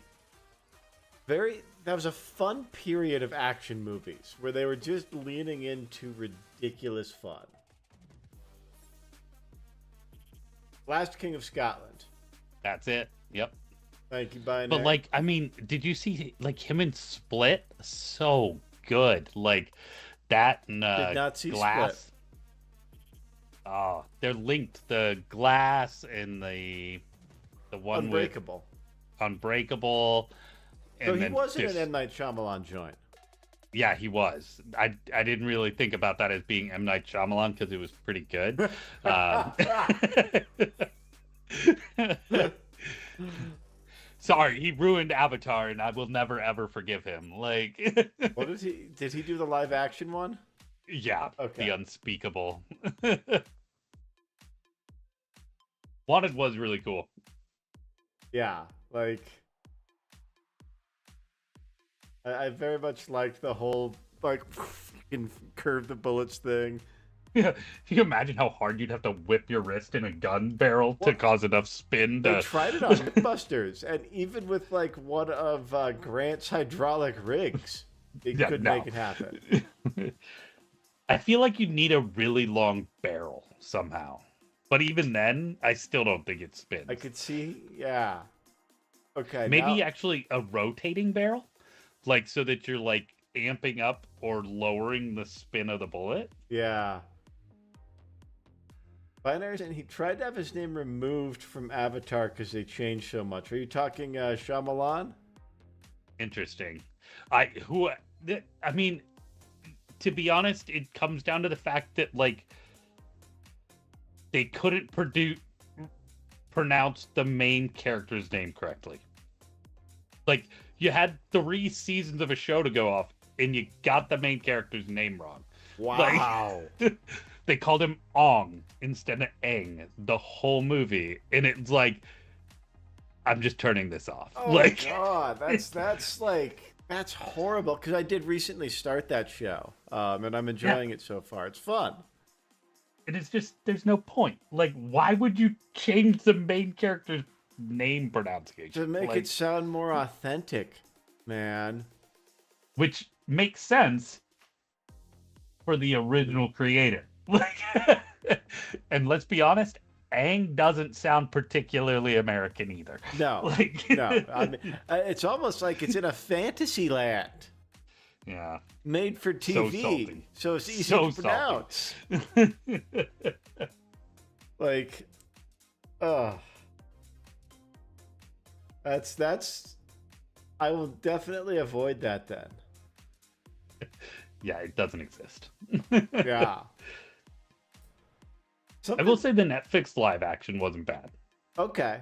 was a fun period of action movies where they were just leaning into ridiculous fun. Last King of Scotland. That's it. Yep. Thank you, Binary. But like, I mean, did you see like him in Split? So good. Like that and Did not see Glass. Split. Oh, they're linked. The Glass and the one Unbreakable. with Unbreakable. And So he then wasn't there's- an M. Night Shyamalan joint. Yeah, he was. I didn't really think about that as being M. Night Shyamalan because it was pretty good. Sorry, he ruined Avatar, and I will never ever forgive him. Like, What did he do the live action one? yeah, Okay. the unspeakable. Wanted was really cool. Yeah, like I very much liked the whole like you can curve the bullets thing. Yeah, can you imagine how hard you'd have to whip your wrist in a gun barrel to Well, cause enough spin They to? tried it on Mythbusters, and even with like one of Grant's hydraulic rigs, they Yeah, couldn't no. make it happen. I feel like you need a really long barrel somehow. But even then, I still don't think it spins. I could see, yeah. Okay, Maybe now- actually a rotating barrel? Like so that you're like amping up or lowering the spin of the bullet? yeah. Binary, and he tried to have his name removed from Avatar because they changed so much. Are you talking Shyamalan? Interesting. I mean, to be honest, it comes down to the fact that like they couldn't pronounce the main character's name correctly. Like You had 3 seasons of a show to go off, and you got the main character's name wrong. Wow. Like, they called him Ong instead of Aang the whole movie, and it's like, I'm just turning this off. Oh Like, God, that's horrible. Because I did recently start that show, and I'm enjoying it so far. It's fun. and it's just there's no point. Like, why would you change the main character's name pronunciation To make like, it sound more authentic, man. which makes sense for the original creator? Like, and let's be honest, Aang doesn't sound particularly American either. No, Like, no. I mean, it's almost like it's in a fantasy land. Yeah. Made for TV, so it's easy So to pronounce. Like, that's. I will definitely avoid that then. Yeah, it doesn't exist. Yeah. I will say the Netflix live action wasn't bad. Okay.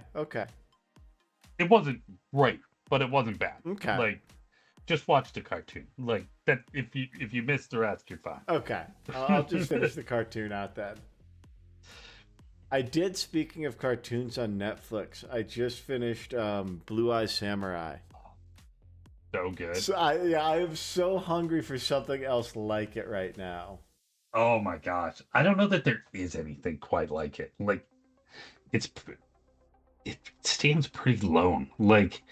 It wasn't great, but it wasn't bad. Okay. Like, just watch the cartoon. Like that. If you miss the rest, you're fine. Okay. I'll just finish the cartoon out then. I did. Speaking of cartoons on Netflix, I just finished Blue Eye Samurai. So good. So I am so hungry for something else like it right now. Oh my gosh. I don't know that there is anything quite like it. Like, it stands pretty alone. Like,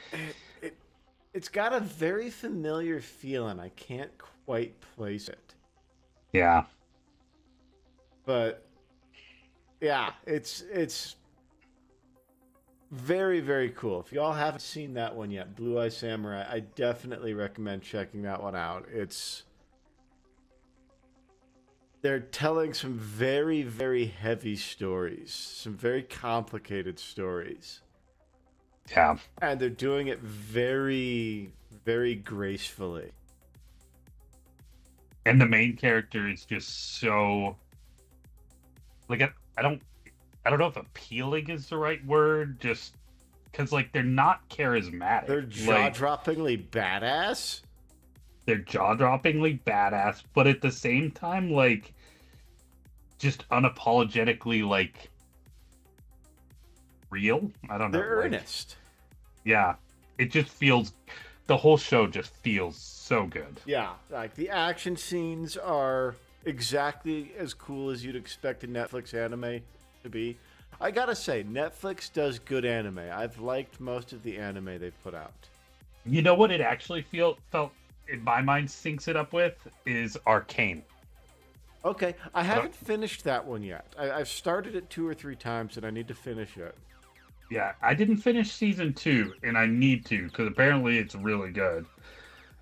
It's got a very familiar feeling. I can't quite place it. yeah. But yeah, it's very, very cool. If y'all haven't seen that one yet, Blue Eye Samurai, I definitely recommend checking that one out. They're telling some very, very heavy stories, some very complicated stories. Yeah. And they're doing it very, very gracefully. And the main character is just so, like, I don't know if appealing is the right word, just because, like, they're not charismatic. They're jaw-droppingly badass. They're jaw-droppingly badass, but at the same time, like, just unapologetically, like, real. I don't know. They're earnest. Yeah, it just feels. The whole show just feels so good. Yeah, like the action scenes are exactly as cool as you'd expect a Netflix anime to be. I gotta say, Netflix does good anime. I've liked most of the anime they've put out. You know what it actually felt in my mind syncs it up with is Arcane. Okay, I haven't finished that one yet. I've started it 2 or 3 times, and I need to finish it. Yeah, I didn't finish season 2, and I need to because apparently it's really good.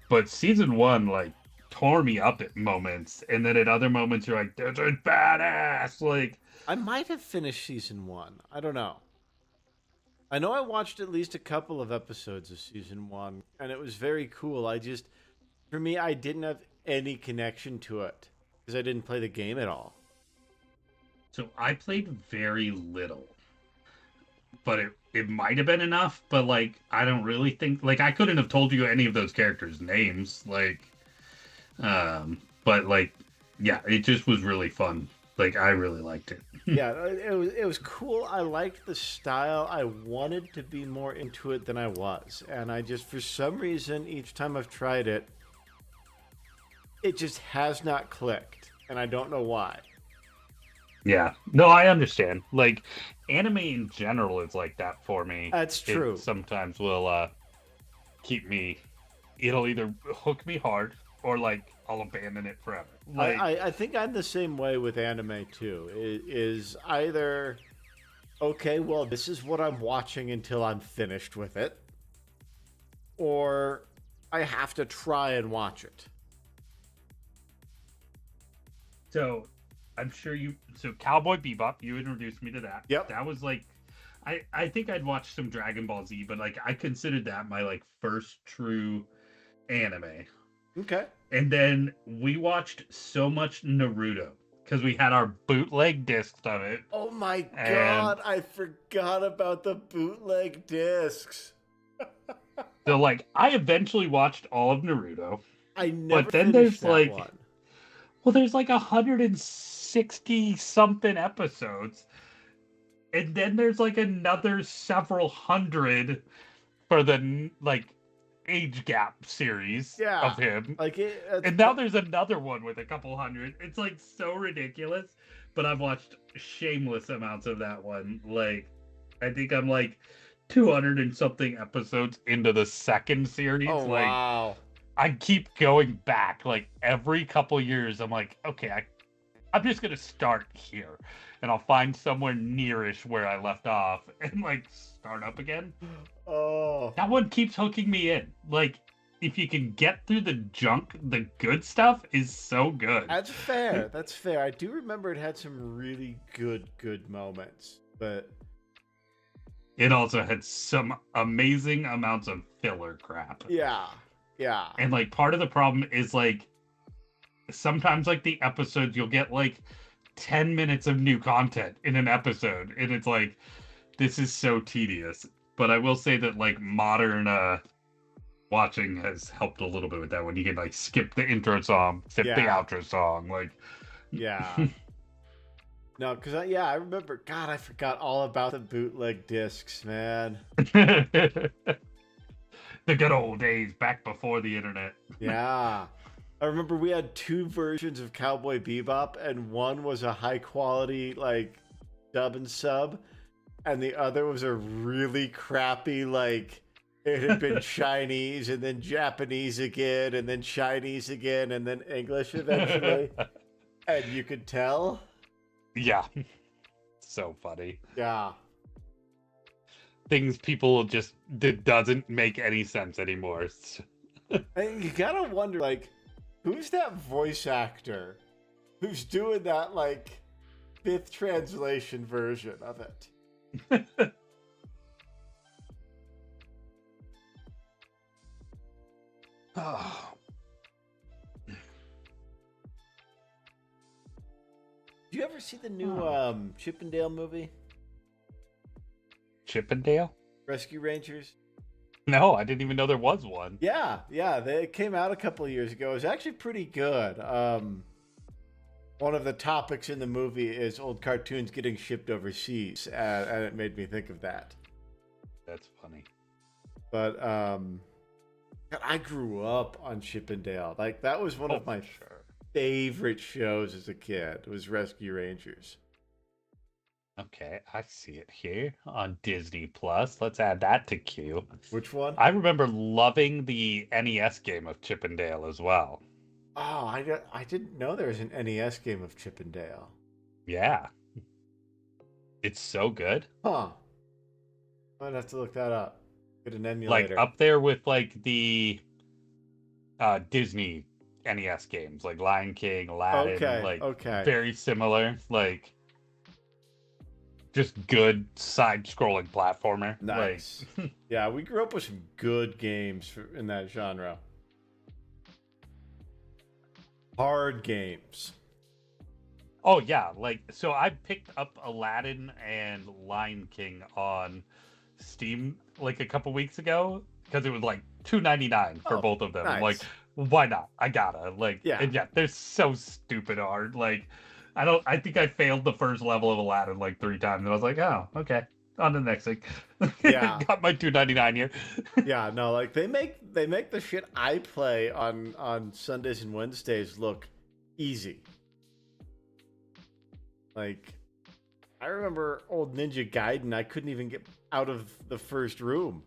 But season 1, like, tore me up at moments, and then at other moments you're like, "This is badass!" Like, I might have finished season 1. I don't know. I know I watched at least a couple of episodes of season 1, and it was very cool. For me, I didn't have any connection to it because I didn't play the game at all. so I played very little, but it might have been enough. But like, I don't really think like I couldn't have told you any of those characters' names. Like, but like, yeah, it just was really fun. Like, I really liked it. Yeah, it was cool. I liked the style. I wanted to be more into it than I was, and I just, for some reason, each time I've tried it, it just has not clicked, and I don't know why. Yeah, no, I understand. Like, anime in general is like that for me. That's true. It sometimes will keep me. It'll either hook me hard or like I'll abandon it forever. Like, I think I'm the same way with anime too. It is either, okay, well, this is what I'm watching until I'm finished with it, or I have to try and watch it. so I'm sure so Cowboy Bebop, you introduced me to that. Yep. That was like, I think I'd watched some Dragon Ball Z, but like I considered that my like first true anime. Okay. And then we watched so much Naruto because we had our bootleg discs of it. Oh my god, I forgot about the bootleg discs. So like I eventually watched all of Naruto, I never but then finished there's that like one. well there's like 160 something episodes. And then there's like another several hundred for the like age gap series Yeah, of him. like it's And now there's another one with a couple hundred. It's like so ridiculous. But I've watched shameless amounts of that one. Like, I think I'm like 200 and something episodes into the second series. oh Like, wow. I keep going back. Like, every couple years, I'm like, okay, I'm just going to start here. And I'll find somewhere nearish where I left off and like start up again. Oh, That one keeps hooking me in. Like, if you can get through the junk, the good stuff is so good. that's fair. That's fair. I do remember it had some really good moments, but It also had some amazing amounts of filler crap. yeah, yeah, And like part of the problem is like sometimes like the episodes you'll get like 10 minutes of new content in an episode and it's like this is so tedious. But I will say that like modern watching has helped a little bit with that when you can like skip the intro song, skip the yeah, outro song, like yeah. No, because I remember. God, I forgot all about the bootleg discs, man. the good old days back before the internet. Yeah. I remember we had two versions of Cowboy Bebop, and one was a high quality, like, dub and sub, and the other was a really crappy, like, it had been Chinese, and then Japanese again, and then Chinese again, and then English eventually. And you could tell. Yeah. So funny. Yeah. Things people just that doesn't make any sense anymore. And you gotta wonder, like, who's that voice actor who's doing that, like, fifth translation version of it? Oh. Do you ever see the new Chippendale movie, Chippendale? Rescue Rangers? No, I didn't even know there was one. Yeah, they came out a couple of years ago. It was actually pretty good. One of the topics in the movie is old cartoons getting shipped overseas, and it made me think of that. That's funny. But I grew up on Chippendale. Like that was one of my favorite shows as a kid. Was Rescue Rangers. Okay, I see it here on Disney Plus. Let's add that to queue. Which one? I remember loving the NES game of Chippendale as well. Oh, I didn't know there was an NES game of Chippendale. Yeah. It's so good. Huh. I'd have to look that up. Get an emulator. Like up there with like the Disney NES games, like Lion King, Aladdin, Okay. very similar, like just good side-scrolling platformer. Nice. Yeah, we grew up with some good games in that genre. Hard games. Oh yeah, like so I picked up Aladdin and Lion King on Steam like a couple weeks ago because it was like $2.99 for both of them. Nice. I'm like, why not? I gotta Yeah. And yeah, they're so stupid hard. Like, I think I failed the first level of Aladdin like 3 times, and I was like, oh, okay, on to the next thing. Yeah. Got my $2.99 here. Yeah, no, like they make the shit I play on Sundays and Wednesdays look easy. Like, I remember old Ninja Gaiden. I couldn't even get out of the first room.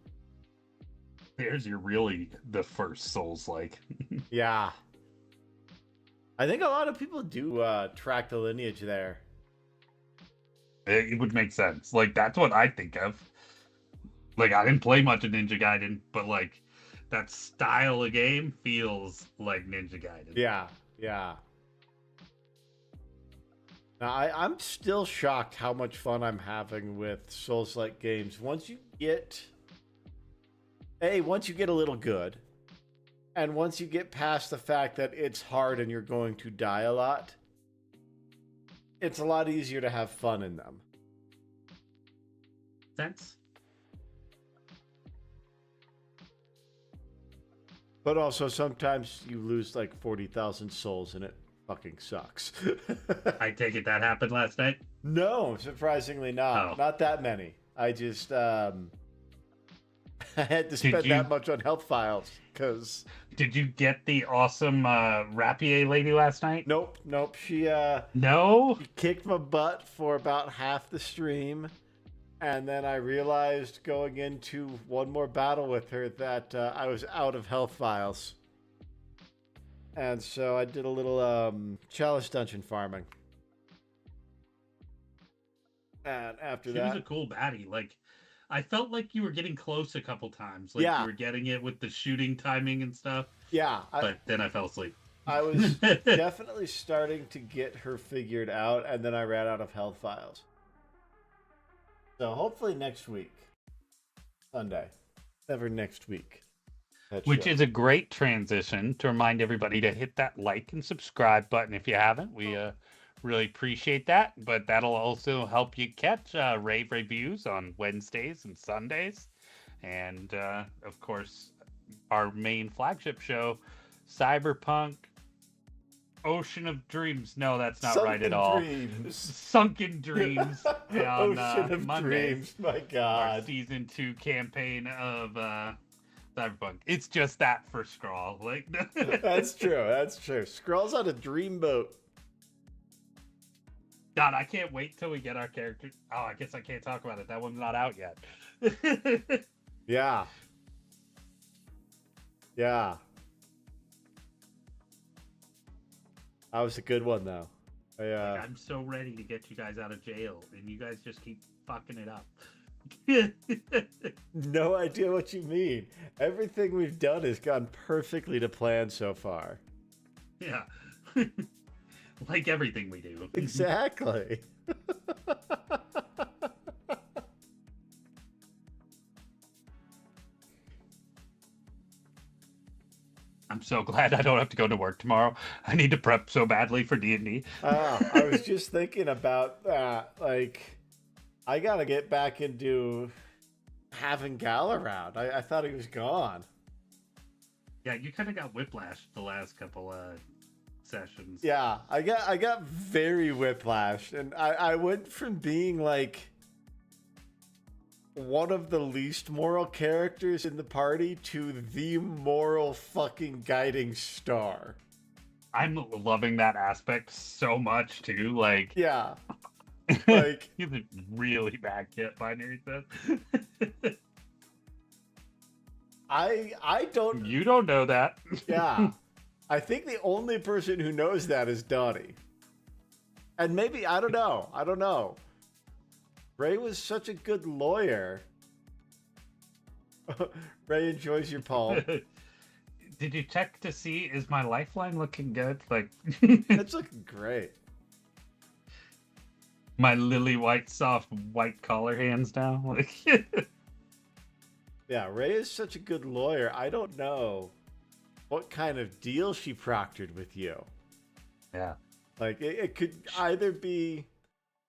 There's your really the first Souls like. Yeah. I think a lot of people do track the lineage there. It would make sense. Like that's what I think of. Like I didn't play much of Ninja Gaiden, but like that style of game feels like Ninja Gaiden. Yeah. Now I'm still shocked how much fun I'm having with Souls-like games. Once you get a little good, and once you get past the fact that it's hard and you're going to die a lot, it's a lot easier to have fun in them. Sense. But also sometimes you lose like 40,000 souls and it fucking sucks. I take it that happened last night. No, surprisingly not. Oh. Not that many. I just I had to Did spend you- that much on health files because Did you get the awesome rapier lady last night? nope. She No. kicked my butt for about half the stream, and then I realized going into one more battle with her that I was out of health files. And so I did a little chalice dungeon farming. And after She that, was a cool baddie. Like, I felt like you were getting close a couple times. Like, Yeah. you were getting it with the shooting timing and stuff. yeah, But then I fell asleep. I was definitely starting to get her figured out, and then I ran out of health files. So hopefully next week, Sunday, never next week. Which is a great transition to remind everybody to hit that like and subscribe button if you haven't. We really appreciate that. But that'll also help you catch rave reviews on Wednesdays and Sundays. And, of course, our main flagship show, Cyberpunk Ocean of Dreams. No, that's not right at all. Sunken Dreams on Ocean of Mondays. Dreams, my Our God. season 2 campaign of Cyberpunk. It's just that for Scrawl. Like That's true. Scrolls on a dreamboat. God, I can't wait till we get our character. Oh, I guess I can't talk about it. That one's not out yet. Yeah. Yeah. That was a good one, though. I'm so ready to get you guys out of jail, and you guys just keep fucking it up. No idea what you mean. Everything we've done has gone perfectly to plan so far. Yeah. Like everything we do. Exactly. I'm so glad I don't have to go to work tomorrow. I need to prep so badly for D&D. I was just thinking about that. Like, I gotta get back into having Gal around. I thought he was gone. Yeah, you kind of got whiplash the last couple sessions. Yeah, I got very whiplashed, and I went from being like one of the least moral characters in the party to the moral fucking guiding star. I'm loving that aspect so much too. Like, Yeah. Like, he's a really bad kid, binary says. I don't. You don't know that. Yeah. I think the only person who knows that is Donnie. And maybe, I don't know. Ray was such a good lawyer. Ray enjoys your palm. Did you check to see, is my lifeline looking good? Like, It's looking great. my lily white, soft, white collar hands now. Like, Yeah, Ray is such a good lawyer. I don't know what kind of deal she proctored with you. yeah. Like, it could either be...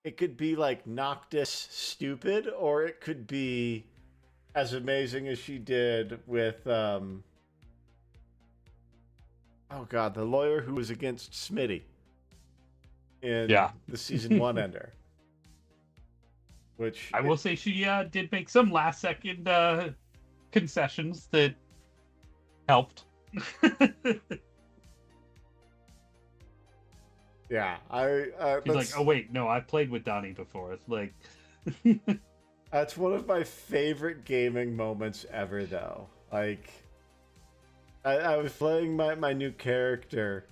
It could be like Noctis stupid, or it could be as amazing as she did with oh god, the lawyer who was against Smitty in the season 1 ender. Which I will say she did make some last second concessions that helped. Yeah, She's like, oh wait, no, I've played with Donnie before. It's like, that's one of my favorite gaming moments ever, though. Like, I was playing my new character,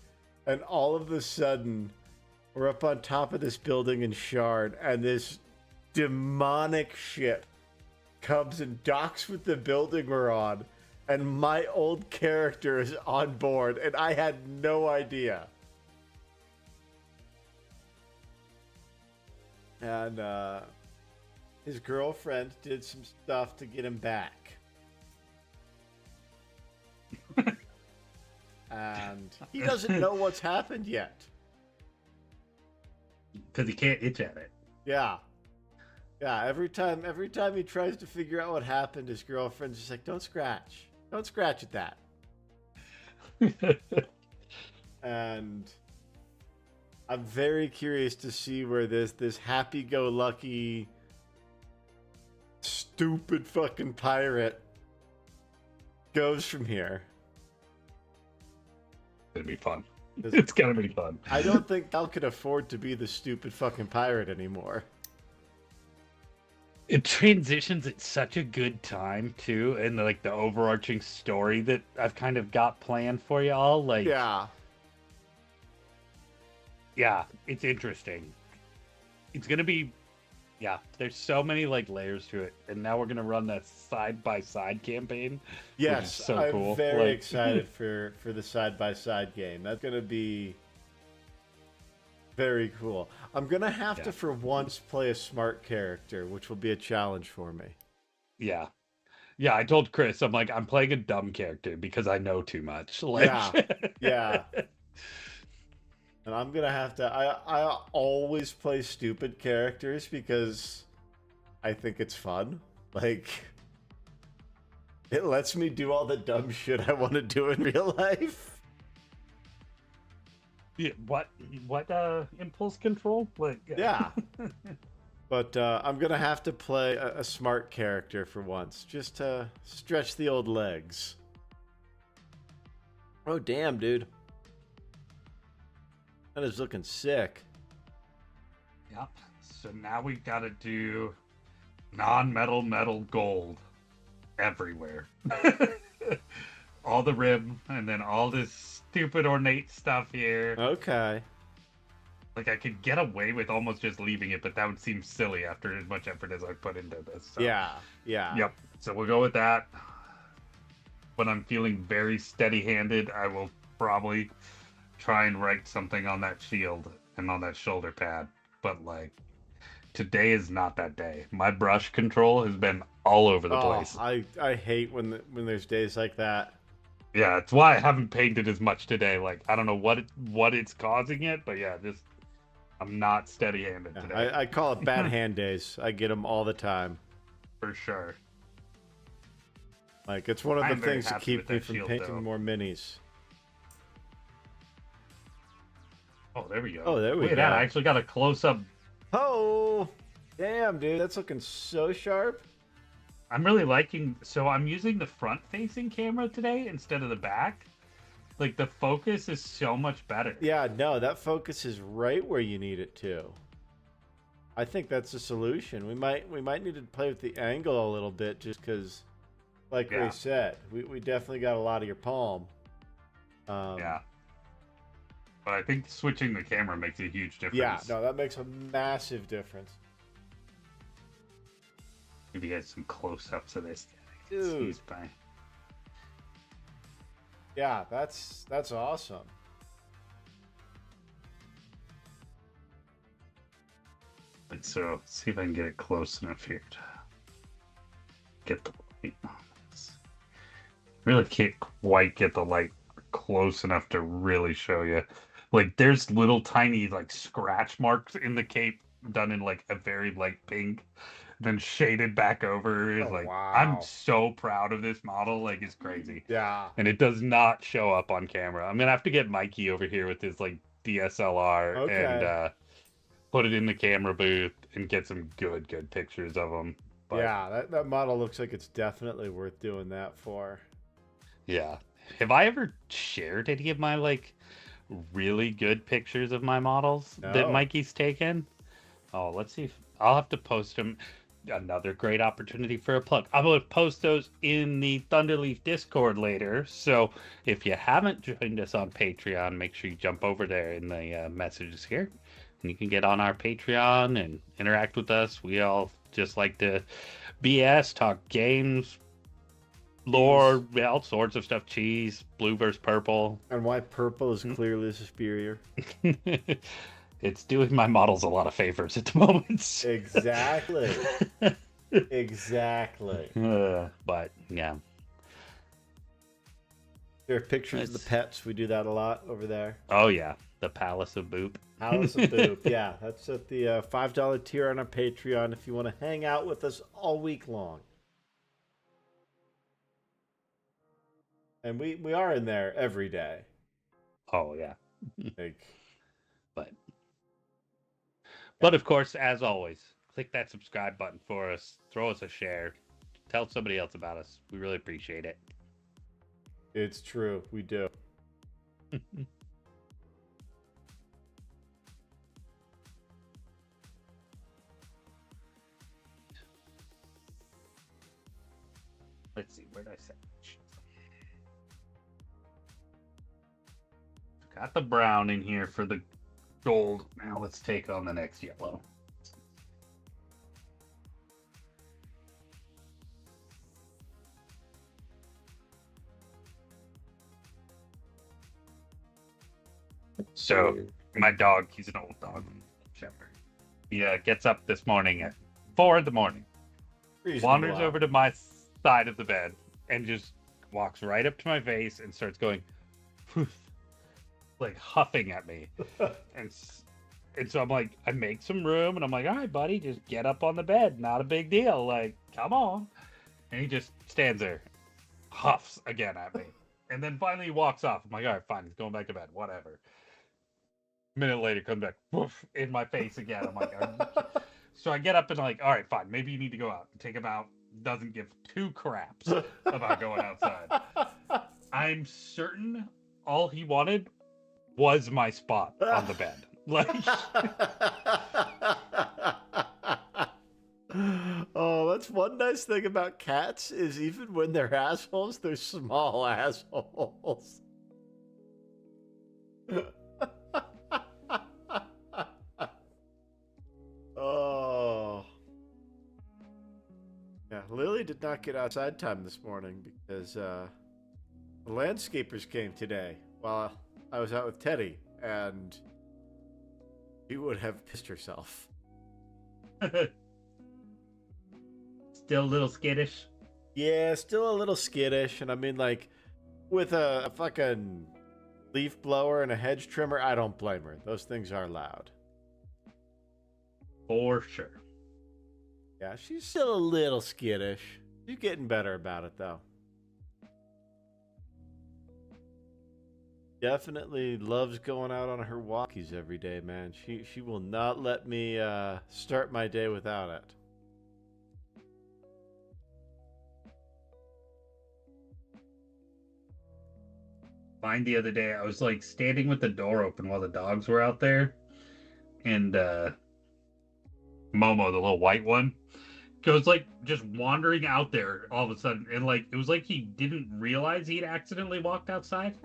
and all of a sudden, we're up on top of this building in Shard, and this demonic ship comes and docks with the building we're on, and my old character is on board, and I had no idea. And his girlfriend did some stuff to get him back. And he doesn't know what's happened yet. because he can't itch at it. Yeah. Yeah, every time he tries to figure out what happened, his girlfriend's just like, don't scratch at that. And I'm very curious to see where this happy-go-lucky, stupid fucking pirate goes from here. It'd be fun. It's gonna be fun. I don't think Cal could afford to be the stupid fucking pirate anymore. It transitions at such a good time too, and like the overarching story that I've kind of got planned for y'all. Like, Yeah. yeah, it's interesting. It's gonna be, yeah. There's so many like layers to it, and now we're gonna run that side by side campaign. Yes, which is so I'm cool. very Like, excited for the side by side game. That's gonna be very cool. I'm gonna have to for once play a smart character, which will be a challenge for me. yeah, yeah. I told Chris, I'm like, I'm playing a dumb character because I know too much. Like, Yeah, yeah. And I'm gonna have to. I always play stupid characters because I think it's fun. Like, it lets me do all the dumb shit I want to do in real life. yeah, what impulse control? Like, Yeah. But I'm gonna have to play a smart character for once, just to stretch the old legs. Oh damn, dude. That is looking sick. Yep. So now we gotta do non-metal metal gold everywhere. All the rim, and then all this stupid ornate stuff here. Okay. Like, I could get away with almost just leaving it, but that would seem silly after as much effort as I put into this. So. Yeah, yeah. Yep. So we'll go with that. When I'm feeling very steady-handed, I will probably try and write something on that shield and on that shoulder pad. But like, today is not that day. My brush control has been all over the place. I hate when there's days like that. Yeah, it's why I haven't painted as much today. Like, I don't know what it's causing it, but yeah, just I'm not steady-handed today. I call it bad hand days. I get them all the time. For sure. Like, it's one of the I'm very things that happy keep with me that from shield, painting though. more minis. Oh, there we go. Oh, there we Look at go. that. I actually got a close-up. Oh, damn, dude, that's looking so sharp. I'm really liking. So I'm using the front-facing camera today instead of the back. Like, the focus is so much better. Yeah, no, that focus is right where you need it to. I think that's the solution. We might need to play with the angle a little bit, just because, like Ray said, we definitely got a lot of your palm. Yeah. But I think switching the camera makes a huge difference. Yeah, no, that makes a massive difference. Give you guys some close-ups of this guy. Dude. He's by. Yeah, that's awesome. And so, let's see if I can get it close enough here to get the light on this. Really can't quite get the light close enough to really show you. Like, there's little tiny like scratch marks in the cape done in like a very light pink, then shaded back over. Is like, wow. I'm so proud of this model. Like, it's crazy. Yeah. And it does not show up on camera. I'm gonna have to get Mikey over here with his like DSLR and put it in the camera booth and get some good pictures of him. But, yeah, that model looks like it's definitely worth doing that for. Yeah. Have I ever shared any of my like really good pictures of my models that Mikey's taken? Oh, let's see if I'll have to post them. Another great opportunity for a plug. I'm going to post those in the Thunderleaf Discord later. So if you haven't joined us on Patreon, make sure you jump over there in the messages here. And you can get on our Patreon and interact with us. We all just like to BS, talk games, lore, all sorts of stuff. Cheese, blue versus purple. And why purple is clearly superior. It's doing my models a lot of favors at the moment. Exactly. Exactly. But yeah. There are pictures of the pets. We do that a lot over there. Oh yeah, the Palace of Boop. Palace of Boop. Yeah, that's at the $5 tier on our Patreon if you want to hang out with us all week long. And we are in there every day. Oh yeah. Like, But of course, as always, click that subscribe button for us. Throw us a share. Tell somebody else about us. We really appreciate it. it's true. We do. Let's see, where did I set? Got the brown in here for the gold. Now let's take on the next yellow. So my dog, he's an old dog, shepherd. He gets up this morning at 4 a.m. Wanders over to my side of the bed and just walks right up to my face and starts going, like huffing at me. and so I'm like, I make some room and I'm like, all right, buddy, just get up on the bed. Not a big deal. Like, come on. And he just stands there, huffs again at me. And then finally he walks off. I'm like, all right, fine. He's going back to bed. Whatever. A minute later, comes back, woof, in my face again. I'm like, so I get up and like, all right, fine. Maybe you need to go out and take him out. Doesn't give two craps about going outside. I'm certain all he wanted was my spot on the bed. Like, oh, that's one nice thing about cats is even when they're assholes, they're small assholes. Oh. Yeah, Lily did not get outside time this morning because the landscapers came today while I was out with Teddy, and she would have pissed herself. still a little skittish. Yeah, still a little skittish, and I mean, like, with a fucking leaf blower and a hedge trimmer, I don't blame her. Those things are loud. For sure. Yeah, she's still a little skittish. She's getting better about it, though. Definitely loves going out on her walkies every day, man. She will not let me start my day without it. Mine the other day, I was like standing with the door open while the dogs were out there, and Momo, the little white one, goes like just wandering out there all of a sudden, and like it was like he didn't realize he'd accidentally walked outside.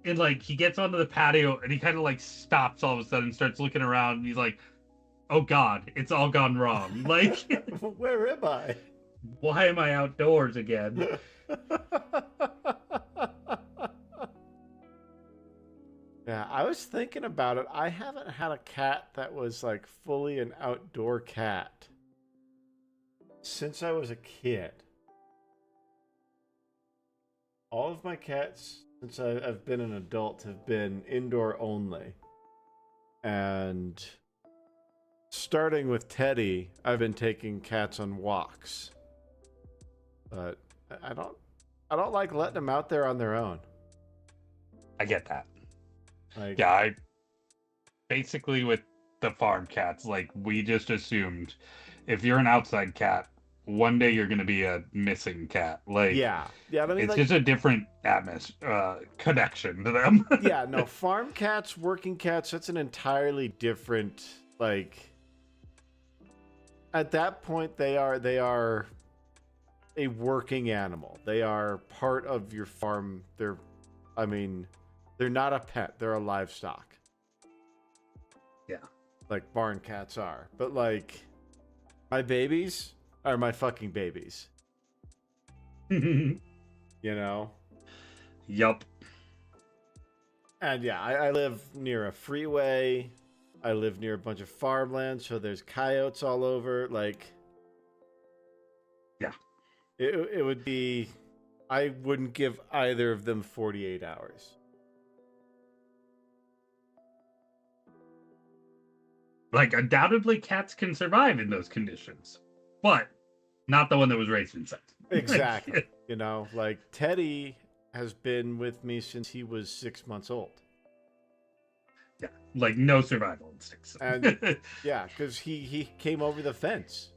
And like he gets onto the patio and he kind of like stops all of a sudden and starts looking around, and he's like, oh god, it's all gone wrong. Like, where am I? Why am I outdoors again? Yeah, I was thinking about it. I haven't had a cat that was like fully an outdoor cat since I was a kid. All of my cats, since I've been an adult, have been indoor only. And starting with Teddy, I've been taking cats on walks. But I don't like letting them out there on their own. I get that. Like, yeah, I basically with the farm cats, like we just assumed if you're an outside cat, one day you're going to be a missing cat. Like, yeah. I mean, it's like, just a different connection to them. Yeah, no, farm cats, working cats, that's an entirely different, like, at that point they are a working animal. They are part of your farm. They're not a pet, they're a livestock. Yeah. Like barn cats are. But like, my babies are my fucking babies. You know? Yup. And yeah, I live near a freeway. I live near a bunch of farmland, so there's coyotes all over. Like, yeah. It would be... I wouldn't give either of them 48 hours. Like, undoubtedly cats can survive in those conditions, but not the one that was raised inside. Exactly. You know, like Teddy has been with me since he was 6 months old. Yeah, like no survival instincts. And yeah, because he came over the fence.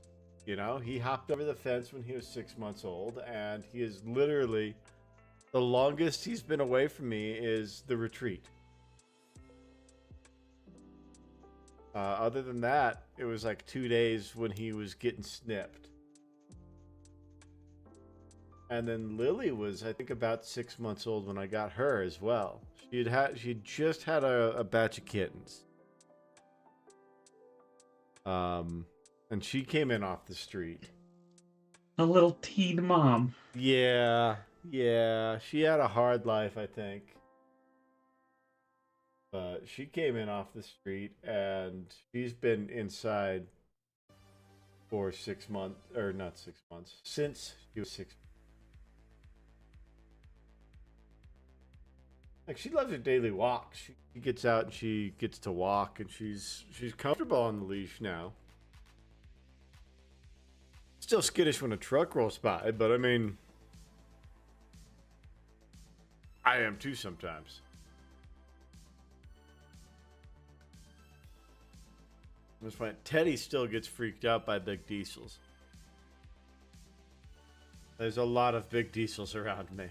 You know, he hopped over the fence when he was 6 months old, and he is literally the longest he's been away from me is the retreat. Other than that, it was like 2 days when he was getting snipped. And then Lily was, I think, about 6 months old when I got her as well. She'd just had a batch of kittens. And she came in off the street. A little teen mom. Yeah. She had a hard life, I think. But she came in off the street, and she's been inside for 6 months, or not 6 months, since she was 6. Like, she loves her daily walks. She gets out and she gets to walk, and she's comfortable on the leash now. Still skittish when a truck rolls by, but I mean, I am too sometimes. That's fine. Teddy still gets freaked out by big diesels. There's a lot of big diesels around me.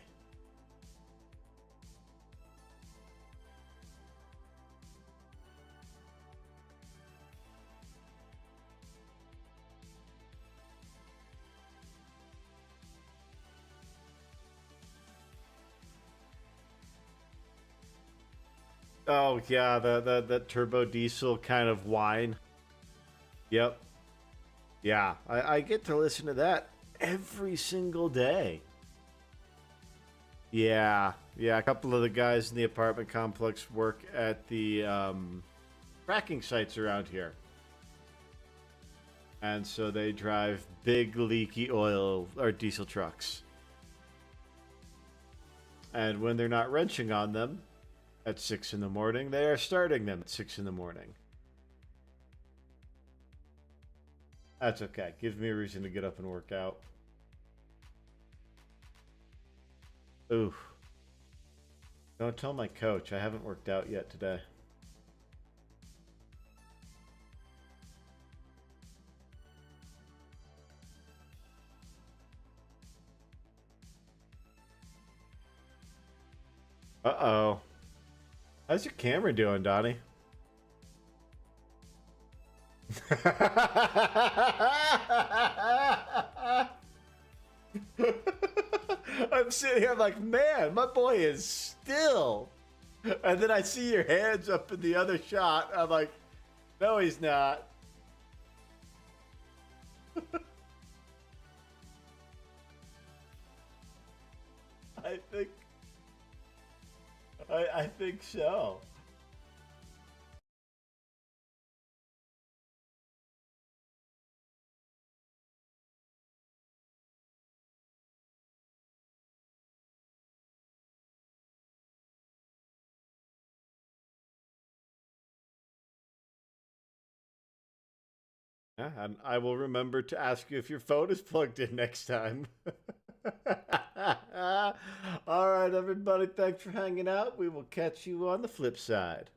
Oh yeah, the turbo diesel kind of whine. Yep. Yeah, I get to listen to that every single day. Yeah. A couple of the guys in the apartment complex work at the fracking sites around here. And so they drive big leaky oil or diesel trucks. And when they're not wrenching on them at 6 in the morning, they are starting them at 6 in the morning. That's okay. Gives me a reason to get up and work out. Ooh. Don't tell my coach. I haven't worked out yet today. Uh-oh. How's your camera doing, Donnie? I'm sitting here, I'm like, man, my boy is still. And then I see your hands up in the other shot. I'm like, no, he's not. I think so. Yeah, and I will remember to ask you if your phone is plugged in next time. All right, everybody. Thanks for hanging out. We will catch you on the flip side.